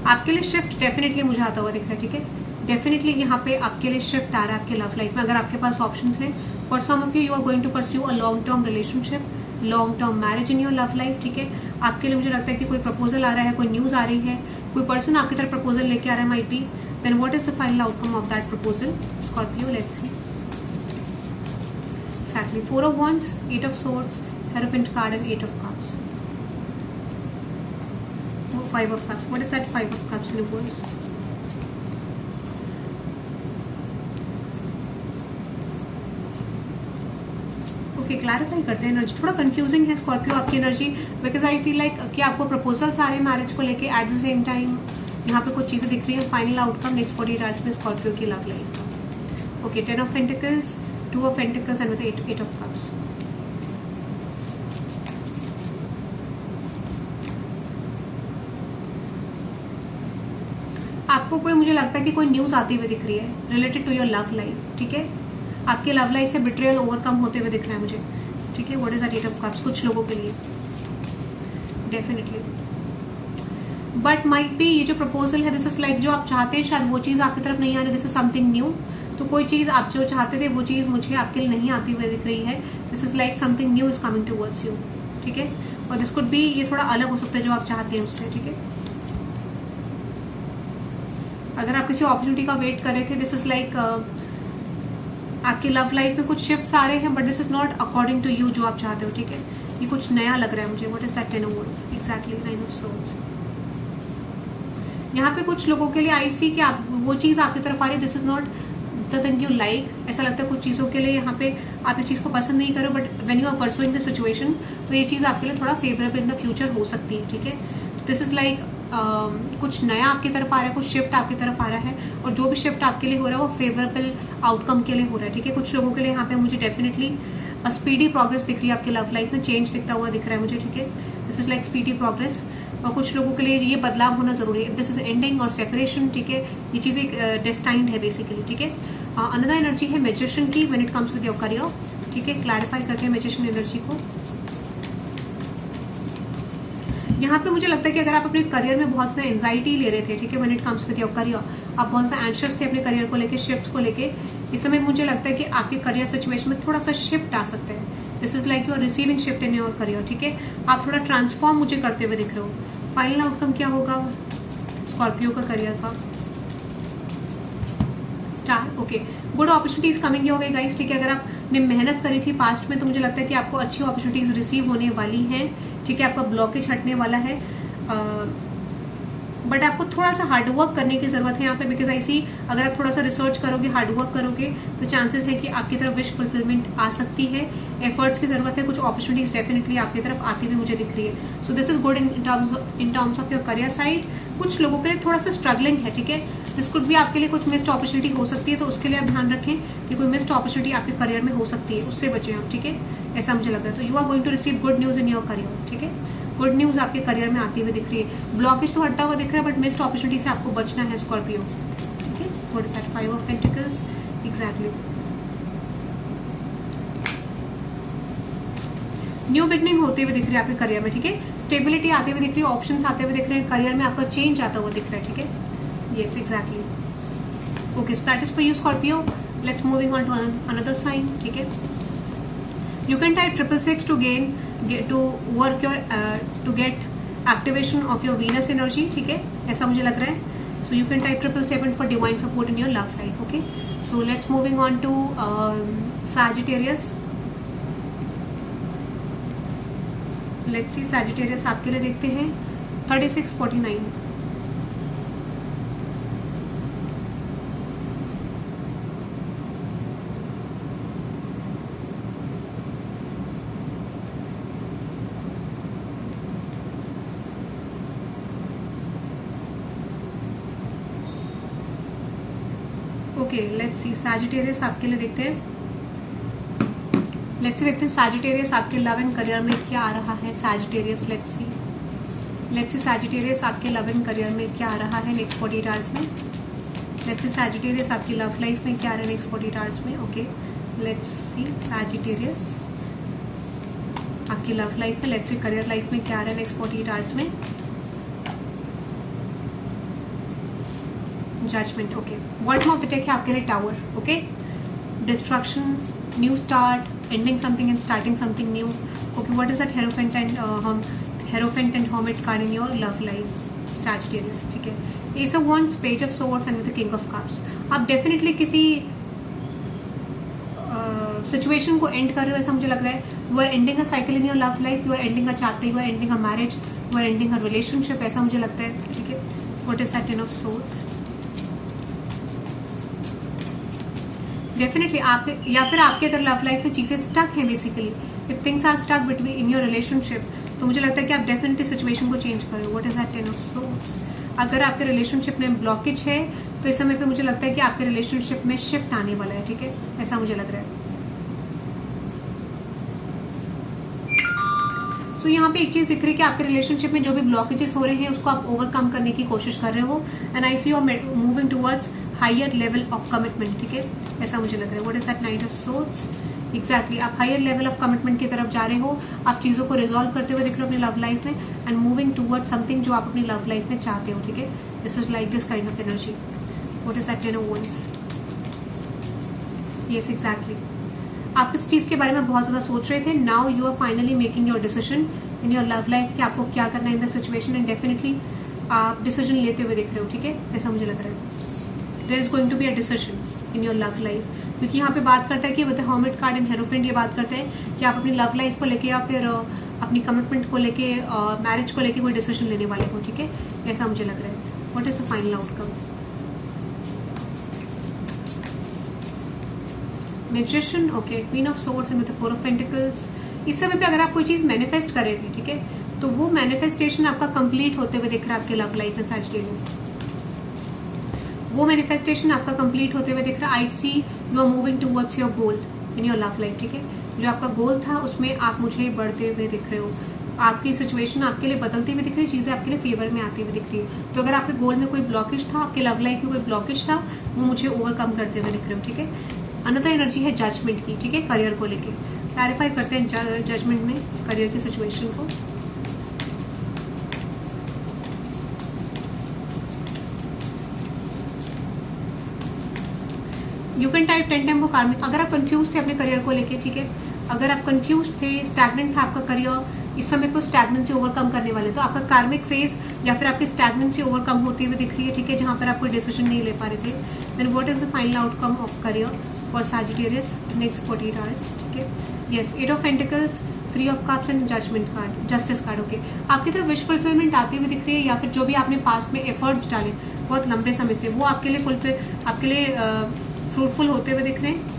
आपके लिए शिफ्ट डेफिनेटली मुझे आता हुआ दिख रहा है, ठीक है। डेफिनेटली यहाँ पे आपके लिए शिफ्ट आ रहा है आपके लव लाइफ में, अगर आपके पास ऑप्शंस हैं। For some of you are going to pursue a long term relationship, long term marriage in your love life, ठीक है। आपके लिए मुझे लगता है कि कोई प्रपोजल आ रहा है, कोई न्यूज आ रही है, कोई पर्सन आपकी तरफ प्रपोजल लेके आ रहा है might be. Then what is the final outcome of that proposal Scorpio? Let's see. Exactly, 4 of Wands, 8 of Swords, Hierophant card and 8 of Cups. 5 of Cups. What is that 5 of Cups in reverse? Okay, clarify करते हैं energy. थोड़ा confusing है Scorpio आपकी energy, because I feel like कि आपको proposals आ रहे हैं marriage को लेके, एट द सेम टाइम यहाँ पे कुछ चीजें दिख रही है। फाइनल आउटकम नेक्स्ट 48 आवर्स में स्कॉर्पियो की love life. Okay, 10 of Pentacles, 2 of Pentacles and with 8 of Cups. आपको कोई मुझे लगता है कि कोई न्यूज आती हुई दिख रही है related to your love life, ठीक है। आपके लव लाइफ से बिट्रेयल ओवरकम होते हुए दिख रहा है मुझे, ठीक है। What is the 8 of Cups कुछ लोगों के लिए डेफिनेटली, बट माइट बी ये जो प्रपोजल है दिस इज लाइक जो आप चाहते हैं शायद वो चीज आपकी तरफ नहीं आ रही, दिस इज समथिंग न्यू। तो कोई चीज आप जो चाहते थे वो चीज मुझे आपके लिए नहीं आती हुई दिख रही है। This is like something new is coming towards you, ठीक है। और दिस कुड बी ये थोड़ा अलग हो सकता है जो आप चाहते हैं उससे, ठीक है। अगर आप किसी अपॉर्चुनिटी का वेट कर रहे थे, दिस इज लाइक आपकी लव लाइफ में कुछ शिफ्ट्स आ रहे हैं, but this is not according to you जो आप चाहते हो, ठीक है। ये कुछ नया लग रहा है मुझे। What is that 10 of Wands? Exactly 9 of Swords। यहाँ पे कुछ लोगों के लिए आई सी कि आप वो चीज आपकी तरफ आ रही है, this is not the thing you like. ऐसा लगता है कुछ चीजों के लिए यहाँ पे आप इस चीज को पसंद नहीं करो, but when you are pursuing the situation तो ये चीज आपके लिए थोड़ा फेवरेबल इन द फ्यूचर हो सकती है, ठीक है। दिस इज लाइक कुछ नया आपकी तरफ आ रहा है, कुछ शिफ्ट आपकी तरफ आ रहा है, और जो भी शिफ्ट आपके लिए हो रहा है वो फेवरेबल आउटकम के लिए हो रहा है, ठीक है। कुछ लोगों के लिए यहाँ पे मुझे डेफिनेटली स्पीडी प्रोग्रेस दिख रही है, आपकी लव लाइफ में चेंज दिखता हुआ दिख रहा है मुझे, ठीक है। This is like speedy progress. और कुछ लोगों के लिए ये बदलाव होना जरूरी है, दिस इज एंडिंग और सेपरेशन, ठीक है। ये चीज एक डेस्टाइंड है बेसिकली, ठीक है। अनदर एनर्जी है मैजिशियन की when it comes with your career, ठीक है। क्लैरिफाई करते हैं मैजिशियन एनर्जी को। यहाँ पे मुझे लगता है कि अगर आप अपने करियर में बहुत ज़्यादा एंजाइटी ले रहे थे, ठीक है, when it comes with your career, आप बहुत ज़्यादा एंशियस थे अपने करियर को लेके, शिफ्ट्स को लेके, इस समय मुझे लगता है कि आपके करियर सिचुएशन में थोड़ा सा शिफ्ट आ सकता है। This is like you are receiving shift in your career, ठीक है। आप थोड़ा ट्रांसफॉर्म मुझे करते हुए दिख रहे हो। फाइनल आउटकम क्या होगा स्कॉर्पियो का करियर का? Star, okay. Good opportunities coming your way guys, ठीक है। अगर आपने मेहनत करी थी पास्ट में तो मुझे लगता है कि आपको अच्छी अपॉर्चुनिटीज रिसीव होने वाली हैं, ठीक है। आपका ब्लॉकेज हटने वाला है, बट आपको थोड़ा सा हार्डवर्क करने की जरूरत है यहाँ पे, बिकॉज आई सी अगर आप थोड़ा सा रिसर्च करोगे, हार्डवर्क करोगे, तो चांसेस है कि आपकी तरफ विश फुलफिलमेंट आ सकती है। एफर्ट्स की जरूरत है, कुछ अपॉर्चुनिटीज डेफिनेटली आपकी तरफ आती हुई मुझे दिख रही है। So this is good in terms of your career side. कुछ लोगों के लिए थोड़ा सा स्ट्रगलिंग है, ठीक है। दिस कुड भी आपके लिए कुछ मिस्ड अपॉर्चुनिटी हो सकती है, तो उसके लिए आप ध्यान रखें कि कोई मिस्ड अपॉर्चुनिटी आपके करियर में हो सकती है, उससे बचें आप, ठीक है। ऐसा मुझे लग रहा है। तो you are going to receive good news in your career, ठीक है। गुड न्यूज आपके करियर में आती हुई दिख रही है। ब्लॉकेज तो हटता हुआ दिख रहा है, बट मिस्ड अपॉर्चुनिटी से आपको बचना है स्कॉर्पियो, ठीक है। What is that? 5 of pentacles, exactly. New beginning होते हुए दिख रही है आपके करियर में, ठीक है। स्टेबिलिटी आते हुए दिख रही है, ऑप्शंस आते हुए दिख रहे हैं, करियर में आपका चेंज आता हुआ दिख रहा है, ठीक है। Yes, exactly. Okay, so that is for you Scorpio. Let's moving on to another sign, ठीक है। You can type 666 to work your to get activation of your Venus energy, ठीक है, ऐसा मुझे लग रहा है। So you can type 777 for divine support in your love life, okay. So let's moving on to Sagittarius. Let's see Sagittarius आपके लिए देखते हैं 3649। ओके, लेट्स सी सैजिटेरियस आपके लिए देखते हैं। लेट्स सी देखते हैं सैजिटेरियस आपके लव एंड करियर में क्या आ रहा है। सैजिटेरियस, लेट्स सी सैजिटेरियस आपके लव एंड करियर में क्या आ रहा है नेक्स्ट 48 आवर्स में। लेट्स सी सैजिटेरियस आपकी लव लाइफ में क्या आ रहा है नेक्स्ट 48 आवर्स में। ओके, लेट्स सी सैजिटेरियस आपकी लव लाइफ में, लेट्स सी करियर लाइफ में क्या आ रहा है नेक्स्ट 48 आवर्स में। Judgement, okay. Bottom of the deck है आपके लिए tower, okay. Destruction, new start, ending something and starting something new. Okay, what is that? Hierophant and hermit card in your love life Sagittarius, ठीक है। Ace of wands, page of swords and with the king of cups. आप definitely किसी situation को end कर रहे हो, ऐसा मुझे लग रहा है। You are ending a cycle in your love life, you are ending a chapter, you are ending a marriage, you are ending a relationship, ऐसा मुझे लगता है, ठीक है। What is that? Ten of swords. Definitely आप या फिर आपके अगर लव लाइफ में चीजें स्टक हैं, basically if things are stuck between in your relationship, तो मुझे लगता है कि आप डेफिनेटली सिचुएशन को चेंज करो। What is that? 10 of swords. अगर आपके रिलेशनशिप में ब्लॉकेज है तो इस समय पे मुझे लगता है कि आपके रिलेशनशिप में शिफ्ट आने वाला है, ठीक है, ऐसा मुझे लग रहा है। तो यहाँ पे एक चीज दिख रही है कि आपके रिलेशनशिप में जो भी ब्लॉकेजेस हो रहे हैं उसको आप ओवरकम करने की कोशिश कर रहे हो, and I see you are moving towards higher level of commitment, ठीक है, ऐसा मुझे लग रहा है। What is that? Knight of swords. Exactly, आप हायर लेवल ऑफ कमिटमेंट की तरफ जा रहे हो, आप चीजों को रिजॉल्व करते हुए दिख रहे हो अपनी लव लाइफ में, एंड मूविंग टुवर्ड्स समथिंग जो आप अपनी लव लाइफ में चाहते हो, ठीक है। This is like this kind of energy. What is that? 10 of wands. Yes, exactly, आप इस चीज के बारे में बहुत ज्यादा सोच रहे थे। Now you are finally making your decision in your love life कि आपको क्या करना है in the situation, and definitely आप डिसीजन लेते हुए दिख रहे हो, ठीक है, ऐसा मुझे लग रहा है। There is going to be a decision in your love life, क्योंकि यहाँ पे बात करता है कि with hermit card and hierophant ये बात करते हैं कि आप अपनी लव लाइफ को लेके या फिर अपनी कमिटमेंट को लेके, मैरिज को लेके कोई डिसीजन लेने वाले हो, ठीक है, ऐसा मुझे लग रहा है। What is the final outcome? Magician, okay, queen of swords and with the 4 of pentacles. इस समय पे अगर आप कोई चीज मैनिफेस्ट कर रहे थे, ठीक है, तो वो मैनिफेस्टेशन आपका कंप्लीट होते हुए दिख रहा है आपके लव लाइफ में सैजिटेरियस। वो मैनिफेस्टेशन आपका कंप्लीट होते हुए दिख रहा है। I see you are moving towards your goal in your love life, ठीक है। जो आपका गोल था उसमें आप मुझे बढ़ते हुए दिख रहे हो, आपकी सिचुएशन आपके लिए बदलती हुई दिख रही है, चीजें आपके लिए फेवर में आती हुई दिख रही है। तो अगर आपके गोल में कोई ब्लॉकेज था, आपके लव लाइफ में कोई ब्लॉकेज था, वो मुझे ओवरकम करते हुए दिख रहे हो, ठीक है। अनदर एनर्जी है जजमेंट की, ठीक है, करियर को लेके। क्लैरिफाई करते हैं जजमेंट में करियर की सिचुएशन को। यू कैन टाइप 10 टाइम वो कार्मिक। अगर आप कंफ्यूज थे अपने करियर को लेके, ठीक है, अगर आप कंफ्यूज थे, स्टैग्नेंट था आपका करियर, इस समय पे स्टैग्नेंसी ओवरकम करने वाले, तो आपका कार्मिक फेज या फिर आपकी स्टैग्नेंसी ओवरकम होती हुई दिख रही है, ठीक है, जहां पर आप कोई डिसीजन नहीं ले पा रहे थे। Then what is the final outcome of career for Sagittarius next 48 hours, ठीक है। Yes, 8 of pentacles, 3 of cups and judgement card, justice card, okay. आपकी तरफ विश फुलफिलमेंट आती हुई दिख रही है, या फिर जो भी आपने पास्ट में एफर्ट्स डाले बहुत लंबे समय से, वो आपके लिए फ्रूटफुल होते हुए दिख रहे हैं।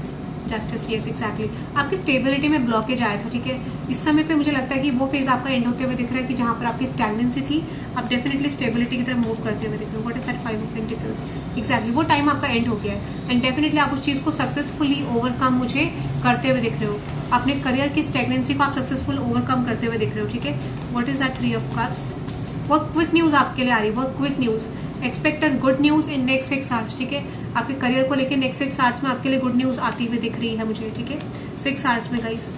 Justice, yes exactly. आपकी स्टेबिलिटी में ब्लॉकेज आया था, ठीक है, इस समय पे मुझे लगता है कि वो फेज आपका एंड होते हुए दिख रहा है कि जहां पर आपकी स्टैग्नेंसी थी, आप डेफिनेटली स्टेबिलिटी की तरफ मूव करते हुए दिख रहे हो। What is that 5 of pentacles, exactly वो टाइम आपका एंड हो गया है एंड डेफिनेटली आप उस चीज को सक्सेसफुली ओवरकम मुझे करते हुए दिख रहे हो। अपने करियर की स्टैग्नेंसी को आप सक्सेसफुल ओवरकम करते हुए दिख रहे हो, ठीक है। What is that 3 of cups, बहुत क्विक न्यूज आपके लिए आ रही है, बहुत quick news. Expect good news in next 6 hours, ठीक है। आपके करियर को लेके नेक्स्ट 6 आवर्स में आपके लिए गुड न्यूज आती हुई दिख रही है मुझे, ठीक है, 6 आवर्स में गाइस।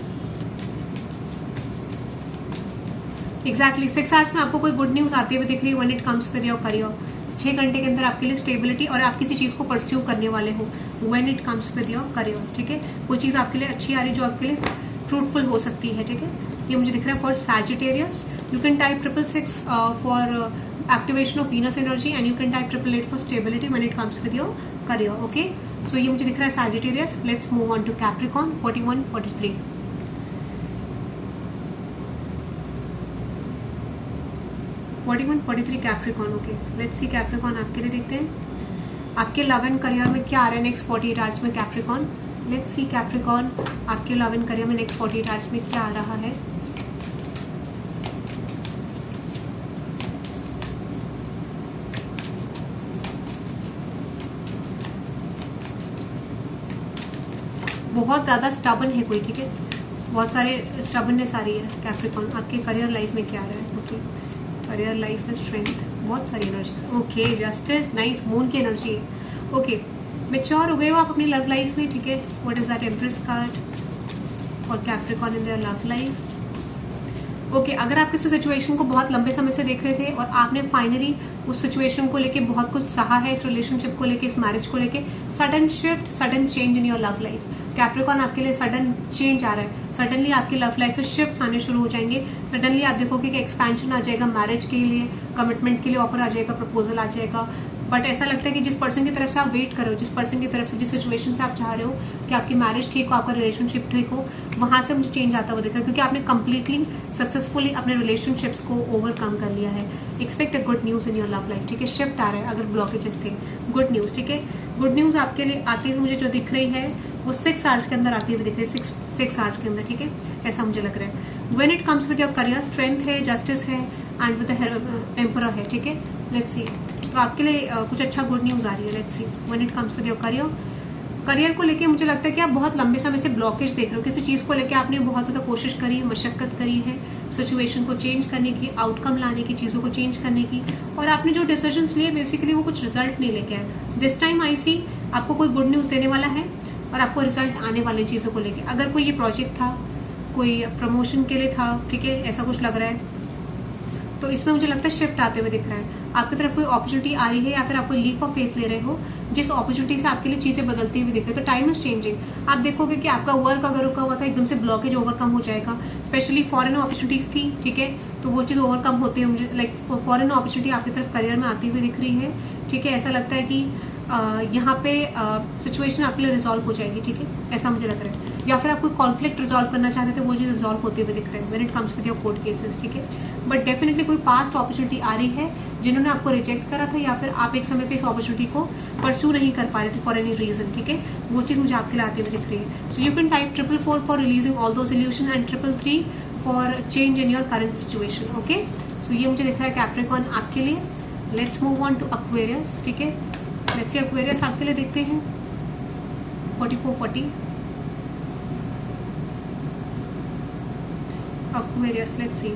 एग्जैक्टली 6 आवर्स में आपको कोई गुड न्यूज आती हुई दिख रही है when it comes with your career. 6 घंटे के अंदर आपके लिए स्टेबिलिटी और आप किसी चीज को परस्यू करने वाले हो when it comes with your career, ठीक है। कोई चीज आपके लिए अच्छी आ रही है जो आपके लिए फ्रूटफुल हो सकती है, ठीक है। ये मुझे दिख रहा है for Sagittarius. You can type 666 for activation of Venus energy and you can type 888 for stability when it comes with your career, okay. So ये मुझे दिख रहा है Sagittarius. Let's move on to Capricorn 41 43. 41 43 Capricorn, okay. Let's see Capricorn आपके लिए देखते हैं आपके लव एंड करियर में क्या आ रहा है नेक्स्ट 48 आवर्स में Capricorn. Let's see Capricorn आपके लव एंड करियर में नेक्स्ट 48 आवर्स में क्या आ रहा है। बहुत ज्यादा स्टबन है कोई, ठीक है, बहुत सारे स्टबननेस आ रही है कैप्रिकॉर्न। आपके करियर लाइफ में क्या आ रहा है, ओके, करियर लाइफ में स्ट्रेंथ, बहुत सारी energy, okay, justice, nice, moon की एनर्जी है, ओके। मैच्योर हो गए हो आप अपनी लव लाइफ में, ठीक है। What is that empress card और Capricorn in their love life, okay. अगर आप किसी सिचुएशन को बहुत लंबे समय से देख रहे थे और आपने फाइनली उस सिचुएशन को लेके बहुत कुछ सहा है, इस रिलेशनशिप को लेके, इस मैरिज को लेके, sudden shift, sudden change in your love life. Capricorn आपके लिए सडन चेंज आ रहा है, सडनली आपकी लव लाइफ में शिफ्ट आने शुरू हो जाएंगे। सडनली आप देखोगे कि एक्सपेंशन आ जाएगा, मैरिज के लिए, कमिटमेंट के लिए ऑफर आ जाएगा, प्रपोजल आ जाएगा। बट ऐसा लगता है कि जिस पर्सन की तरफ से आप वेट कर रहे हो, जिस पर्सन की तरफ से, जिस सिचुएशन से आप चाह रहे हो कि आपकी मैरिज ठीक हो, आपका रिलेशनशिप ठीक हो, वहां से मुझे चेंज आता हुआ दिख रहा है, क्योंकि आपने कंप्लीटली सक्सेसफुली अपने रिलेशनशिप्स को ओवरकम कर लिया है। Expect a good news in your love life, ठीक है। शिफ्ट आ रहा है, अगर ब्लॉकेजेस थे, गुड न्यूज, ठीक है। गुड न्यूज आपके लिए आती हुई मुझे जो दिख रही है वो 6 आवर्स के अंदर आती हुई दिख रही है, 6 आवर्स के अंदर, ठीक है, ऐसा मुझे लग रहा है। When it comes with your career, strength है, जस्टिस है एंड विद एम्परर है, ठीक है। लेट्स सी, तो आपके लिए कुछ अच्छा गुड न्यूज आ रही है। Let's see when it comes with your career. Career को लेके मुझे लगता है कि आप बहुत लंबे समय से ब्लॉकेज देख रहे हो, किसी चीज को लेके आपने बहुत ज्यादा कोशिश करी, मशक्कत करी है सिचुएशन को चेंज करने की, आउटकम लाने की, चीजों को चेंज करने की, और आपने जो डिसीजंस लिए बेसिकली वो कुछ रिजल्ट नहीं लेके आए। दिस टाइम आई सी आपको कोई गुड न्यूज देने वाला है और आपको रिजल्ट आने वाले चीजों को लेके। अगर कोई ये प्रोजेक्ट था, कोई प्रमोशन के लिए था, ठीक है, ऐसा कुछ लग रहा है, तो इसमें मुझे लगता है शिफ्ट आते हुए दिख रहा है। आपकी तरफ कोई अपॉर्चुनिटी आ रही है या फिर आप कोई लीप ऑफ फेथ ले रहे हो जिस अपॉर्चुनिटी से आपके लिए चीजें बदलती हुई दिख रही है। तो टाइम इज चेंजिंग। आप देखोगे कि आपका वर्क अगर रुका हुआ था, एकदम से ब्लॉकेज ओवरकम हो जाएगा। स्पेशली फॉरेन अपॉर्चुनिटीज थी, ठीक है, तो वो चीज ओवरकम होती है। मुझे लाइक फॉरेन अपॉर्चुनिटी आपकी तरफ करियर में आती हुई दिख रही है, ठीक है। ऐसा लगता है कि यहाँ पे सिचुएशन आपके लिए रिजॉल्व हो जाएगी, ठीक है, ऐसा मुझे लग रहा है। या फिर आप कोई कॉन्फ्लिक्ट रिजॉल्व करना चाहते थे, वो चीज रिजॉल्व होते हुए दिख रहे हैं when it comes with your court cases, ठीक है। बट डेफिनेटली कोई पास्ट अपॉर्चुनिटी आ रही है जिन्होंने आपको रिजेक्ट करा था, या फिर आप एक समय पे इस अपॉर्चुनिटी को परस्यू नहीं कर पा रहे थे फॉर एनी रीजन, ठीक है, वो चीज मुझे आपके लिए आती हुई दिख रही है। So you can type 444 for releasing all those illusion and 333 for change in your current situation. Okay, so ये मुझे दिख रहा है कैप्रिकॉर्न आपके लिए। Let's move on to Aquarius. ठीक है, लेट्स सी एक्वेरियस आपके लिए देखते हैं 4440 एक्वेरियस। लेट्स सी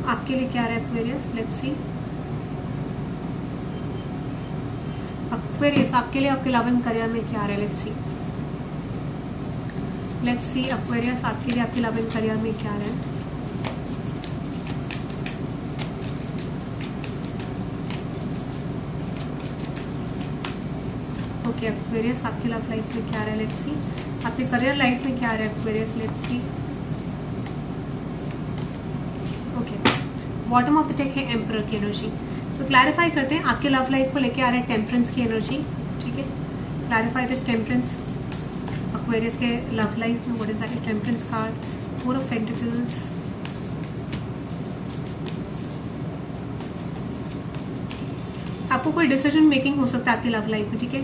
आपके लिए क्या रहा है एक्वेरियस। लेट्स सी एक्वेरियस आपके लिए आपके लव एंड करियर में क्या रहा है। लेट्स सी एक्वेरियस आपके लिए आपके लव एंड करियर में क्या रहा है। ओके, एक्वेरियस आपकी लव लाइफ में क्या रहा है। लेट्स सी आपके करियर लाइफ में क्या रहा है Aquarius. Let's see okay, bottom of the deck है एम्परर की एनर्जी। सो क्लैरिफाई करते हैं, आपके लव लाइफ को लेके आ रहा है टेम्परेंस की एनर्जी। ठीक है, क्लैरिफाई दिस टेम्परेंस एक्वेरियस के लव लाइफ में। What is that temperance card, 4 of pentacles. आपको कोई डिसीजन मेकिंग हो सकता है आपकी लव लाइफ में। ठीक है,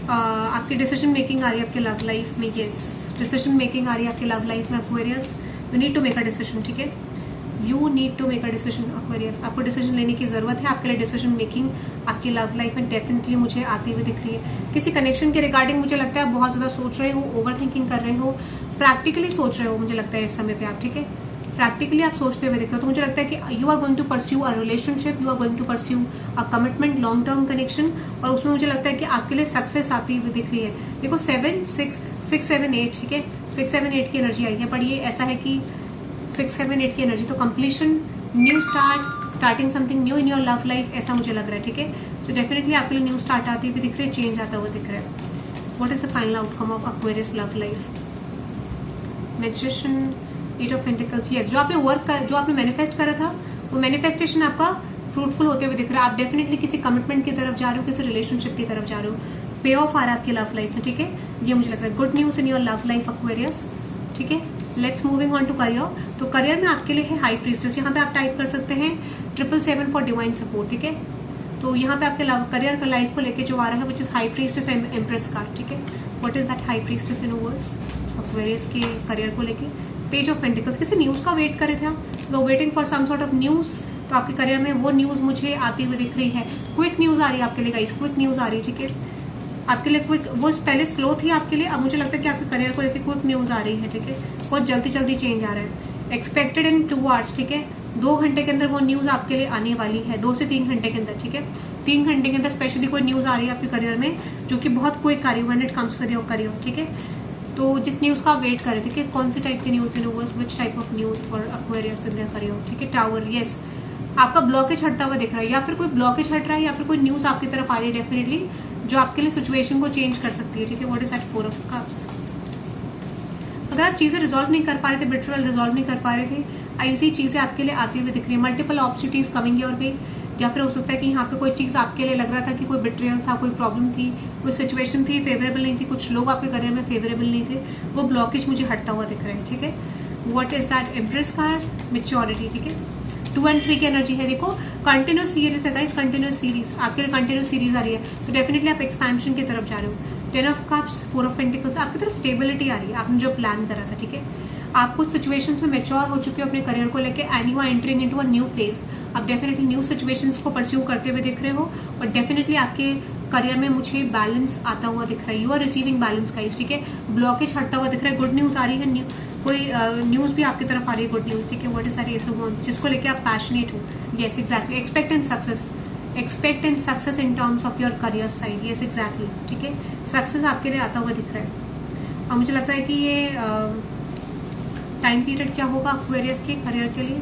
आपकी डिसीजन मेकिंग आ रही है आपके लव लाइफ में। यस, डिसीजन मेकिंग आ रही है आपके लव लाइफ में Aquarius. You need to make a decision. ठीक है, you need to make a decision Aquarius. आपको डिसीजन लेने की जरूरत है। आपके लिए डिसीजन मेकिंग आपकी लव लाइफ में डेफिनेटली मुझे आती हुई दिख रही है। किसी कनेक्शन के रिगार्डिंग मुझे लगता है बहुत ज्यादा सोच रहे हो, ओवर थिंकिंग कर रहे हो, प्रैक्टिकली सोच रहे हो मुझे लगता है इस समय पे आप। ठीक है, प्रैक्टिकली आप सोचते हुए दिख रहे हो। तो मुझे लगता है कि you are going to pursue a relationship, you are going to pursue a commitment, long term connection, और उसमें मुझे लगता है कि आपके लिए सक्सेस आती हुई दिख रही है। देखो 7 6 6 7 8। ठीक है, 6 7 8 की एनर्जी आई है, पर ये ऐसा है कि 6 7 8 की एनर्जी तो completion, new start, starting something new in your love life, ऐसा मुझे लग रहा है। ठीक है, सो डेफिनेटली आपके लिए न्यू स्टार्ट आती हुई दिख रही है, चेंज आता हुआ दिख रहा है। What is the final outcome of Aquarius love life. Magician, 8 of pentacles. Yes, जो आपने मैनिफेस्ट करा था वो मैनिफेस्टेशन आपका फ्रूटफुल होते हुए दिख रहा है। आप डेफिनेटली किसी कमिटमेंट की तरफ जा रहे हो, किसी रिलेशनशिप की तरफ जा रहे हो, पे ऑफ आ रहा है आपकी लव लाइफ में। ठीक है, ये मुझे लग रहा है good news in your love life Aquarius. ठीक है, let's moving on to career. तो करियर में आपके लिए है हाई प्रीस्टेस। यहाँ पे आप टाइप कर सकते हैं 777 फॉर डिवाइन सपोर्ट। ठीक है, तो यहाँ पे आपके करियर का लाइफ को लेके जो आ रहा है which is high priestess empress card. ठीक है, what is that high priestess in words Aquarius के करियर को लेके। पेज ऑफ पेंटिकल्स, किसी न्यूज का वेट कर रहे थे आप, वो waiting for some sort of news, तो आपके करियर में वो न्यूज मुझे आती हुई दिख रही है। क्विक न्यूज आ रही है आपके लिए गाइस, क्विक न्यूज आ रही है। ठीक है, आपके लिए क्विक, वो पहले स्लो थी आपके लिए, अब मुझे लगता है कि आपके करियर को लेकर क्विक न्यूज आ रही है। ठीक है, बहुत जल्दी जल्दी चेंज आ रहा है। Expected in 2 hours. ठीक है, 2 घंटे के अंदर वो न्यूज आपके लिए आने वाली है, 2 से 3 घंटे के अंदर। ठीक है, 3 घंटे के अंदर स्पेशली कोई न्यूज आ रही है आपके करियर में जो कि बहुत क्विक आ रही है when it comes with your career. ठीक है, तो जिस न्यूज का आप वेट कर रहे थे कि कौन सी टाइप की news universe, which type of news for Aquarius in their career. ठीक है, टावर। यस, आपका ब्लॉकेज हटता हुआ दिख रहा है, या फिर कोई ब्लॉकेज हट रहा है, या फिर कोई न्यूज आपकी तरफ आ रही है डेफिनेटली जो आपके लिए सिचुएशन को चेंज कर सकती है। ठीक है, what is that 4 of cups. अगर आप चीजें रिजॉल्व नहीं कर पा रहे थे, बिटरल रिजॉल्व नहीं कर पा रहे थे, ऐसी चीजें आपके लिए आती हुई दिख रही है। मल्टीपल अपॉर्चुनिटीज कमिंग योर वे, या फिर हो सकता है कि यहाँ पे कोई चीज आपके लिए लग रहा था कि कोई बिट्रियल था, कोई प्रॉब्लम थी, कोई सिचुएशन थी फेवरेबल नहीं थी, कुछ लोग आपके करियर में फेवरेबल नहीं थे, वो ब्लॉकेज मुझे हटता हुआ दिख रहा है। ठीक है, what is that empress card, maturity. ठीक है, 2 और 3 की एनर्जी है। देखो कंटिन्यूस सीरीज है गाइस, कंटिन्यूस सीरीज आपके लिए कंटिन्यूस सीरीज आ रही है, तो डेफिनेटली आप एक्सपेंशन की तरफ जा रहे हो। 10 ऑफ कप्स, 4 ऑफ पेंटिकल्स, आपकी तरफ स्टेबिलिटी आ रही है, आपने जो प्लान करा था। ठीक है, आप कुछ सिचुएशंस में मैच्योर हो चुके हो अपने करियर को लेके, and you are entering into a new phase. आप डेफिनेटली न्यू सिचुएशंस को परस्यू करते हुए दिख रहे हो, और डेफिनेटली आपके करियर में मुझे बैलेंस आता हुआ दिख रहा है। You are receiving balance guys. ठीक है, ब्लॉकेज हटता हुआ दिख रहा है, गुड न्यूज आ रही है, कोई न्यूज भी आपकी तरफ आ रही है, गुड न्यूज। ठीक है, what is that S of wands, जिसको लेके आप पैशनेट हो। Yes exactly, expect and success in terms of your career side. Yes exactly. ठीक है, सक्सेस आपके लिए आता हुआ दिख रहा है, और मुझे लगता है कि ये टाइम पीरियड क्या होगा एक्वेरियस के करियर के लिए।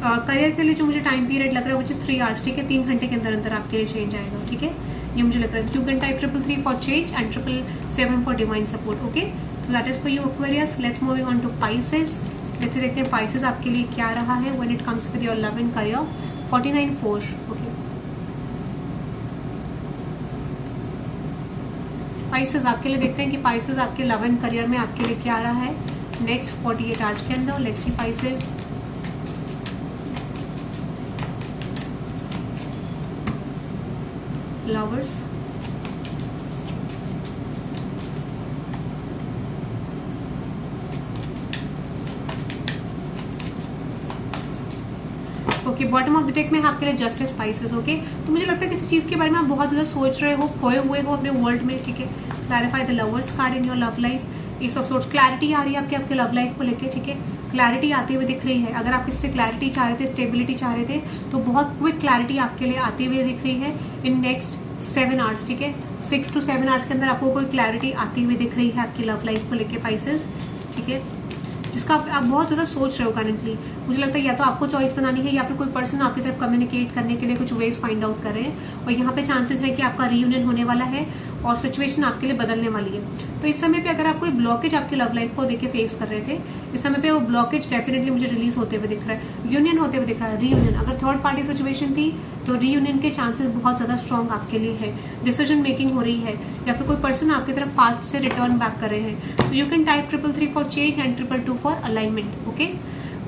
करियर के लिए जो मुझे टाइम पीरियड लग रहा है विच इज 3 आवर्स। ठीक है, 3 घंटे के अंदर अंदर आपके लिए चेंज आएगा। ठीक है, ये मुझे लग रहा है। 2 घंटा 333 for change and 777 for divine support. Okay, so that is for you Aquarius. Let's moving on to Pisces. Let's देखते हैं पाइसेस आपके लिए क्या रहा है when it comes with your love and career. 49-4। Okay, Pisces आपके लिए देखते हैं कि पाइसेस आपके लव एंड करियर में आपके लिए क्या रहा है नेक्स्ट 48 आवर्स के अंदर। Let's see Pisces. Lovers, okay, bottom of the deck में है आपके लिए जस्ट स्पाइसेस। ओके, तो मुझे लगता है किसी चीज के बारे में आप बहुत ज्यादा सोच रहे हो, खोए हुए हो अपने वर्ल्ड में। ठीक है, clarify the lovers card in your love life. Ace of swords, clarity आ रही है आपके लव लाइफ को लेके। ठीक है, क्लैरिटी आती हुई दिख रही है। अगर आप किसी से क्लैरिटी चाह रहे थे, स्टेबिलिटी चाह रहे थे, तो बहुत क्विक क्लैरिटी आपके लिए आती हुई दिख रही है इन नेक्स्ट 7 आवर्स। ठीक है, 6 to 7 आवर्स के अंदर आपको कोई क्लैरिटी आती हुई दिख रही है आपकी लव लाइफ को लेके पाइसेस। ठीक है, जिसका आप बहुत ज्यादा सोच रहे हो करंटली। मुझे लगता है या तो आपको चॉइस बनानी है या फिर कोई पर्सन आपकी तरफ कम्युनिकेट करने के लिए कुछ वेज फाइंड आउट कर रहे हैं, और यहाँ पे चांसेस है कि आपका रीयूनियन होने वाला है और सिचुएशन आपके लिए बदलने वाली है। तो इस समय पे अगर आप कोई ब्लॉकेज आपकी लव लाइफ को देके फेस कर रहे थे, इस समय पे वो ब्लॉकेज डेफिनेटली मुझे रिलीज होते हुए दिख रहा है, यूनियन होते हुए दिख रहा है। रीयूनियन, अगर थर्ड पार्टी सिचुएशन थी तो रीयूनियन के चांसेस बहुत ज्यादा स्ट्रॉन्ग आपके लिए है। डिसीजन मेकिंग हो रही है या फिर कोई पर्सन आपकी तरफ पास्ट से रिटर्न बैक कर रहे हैं। तो you can type 333 for change and 222 for alignment. Okay,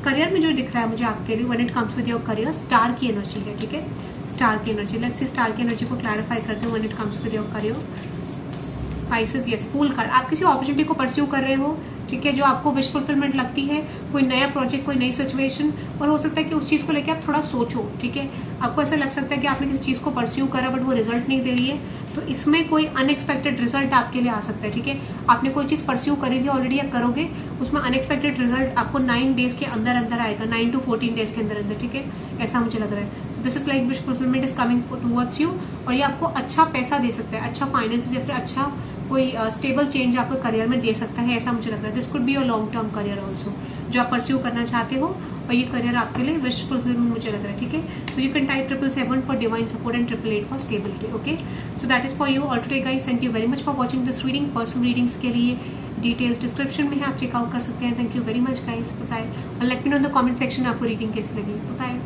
career में जो दिख रहा है मुझे आपके लिए, when it comes with your career, star की एनर्जी है। ठीक है, स्टार की एनर्जी, लेट्स सी स्टार की एनर्जी को क्लैरिफाई करते हैं when it comes with your career. Pisces, yes, fool card, आप किसी अपॉर्चुनिटी को परस्यू कर रहे हो। ठीक है, जो आपको विश फुलफिलमेंट लगती है, कोई नया प्रोजेक्ट, कोई नई सिचुएशन, और हो सकता है कि उस चीज को लेकर आप थोड़ा सोचो। ठीक है, आपको ऐसा लग सकता है कि आपने किसी चीज को परस्यू करा बट वो रिजल्ट नहीं दे रही है, तो इसमें कोई अनएक्सपेक्टेड रिजल्ट आपके लिए आ सकता है। ठीक है, आपने कोई चीज परस्यू करी थी ऑलरेडी या करोगे, उसमें अनएक्सपेक्टेड रिजल्ट आपको 9 डेज के अंदर अंदर आएगा, 9 to 14 डेज के अंदर अंदर। ठीक है, ऐसा मुझे लग रहा है। This is like wish fulfilment is coming towards you, और ये आपको अच्छा पैसा दे सकता है, अच्छा फाइनेंस या फिर अच्छा कोई स्टेबल चेंज आपको करियर में दे सकता है, ऐसा मुझे लग रहा है। This could be your long term career also, जो आप परस्यू करना चाहते हो, और ये करियर आपके लिए विश फुलफिलमेंट मुझे लग रहा है। ठीक है, so you can type 777 for divine support and 888 for stability. Okay, so that is for you all today guys. Thank you very much for watching this reading. Personal readings के लिए details description में है, आप checkout कर सकते हैं। Thank you very much guys, bye. और let me know in the comment section आपको रीडिंग कैसी लगी। बाय।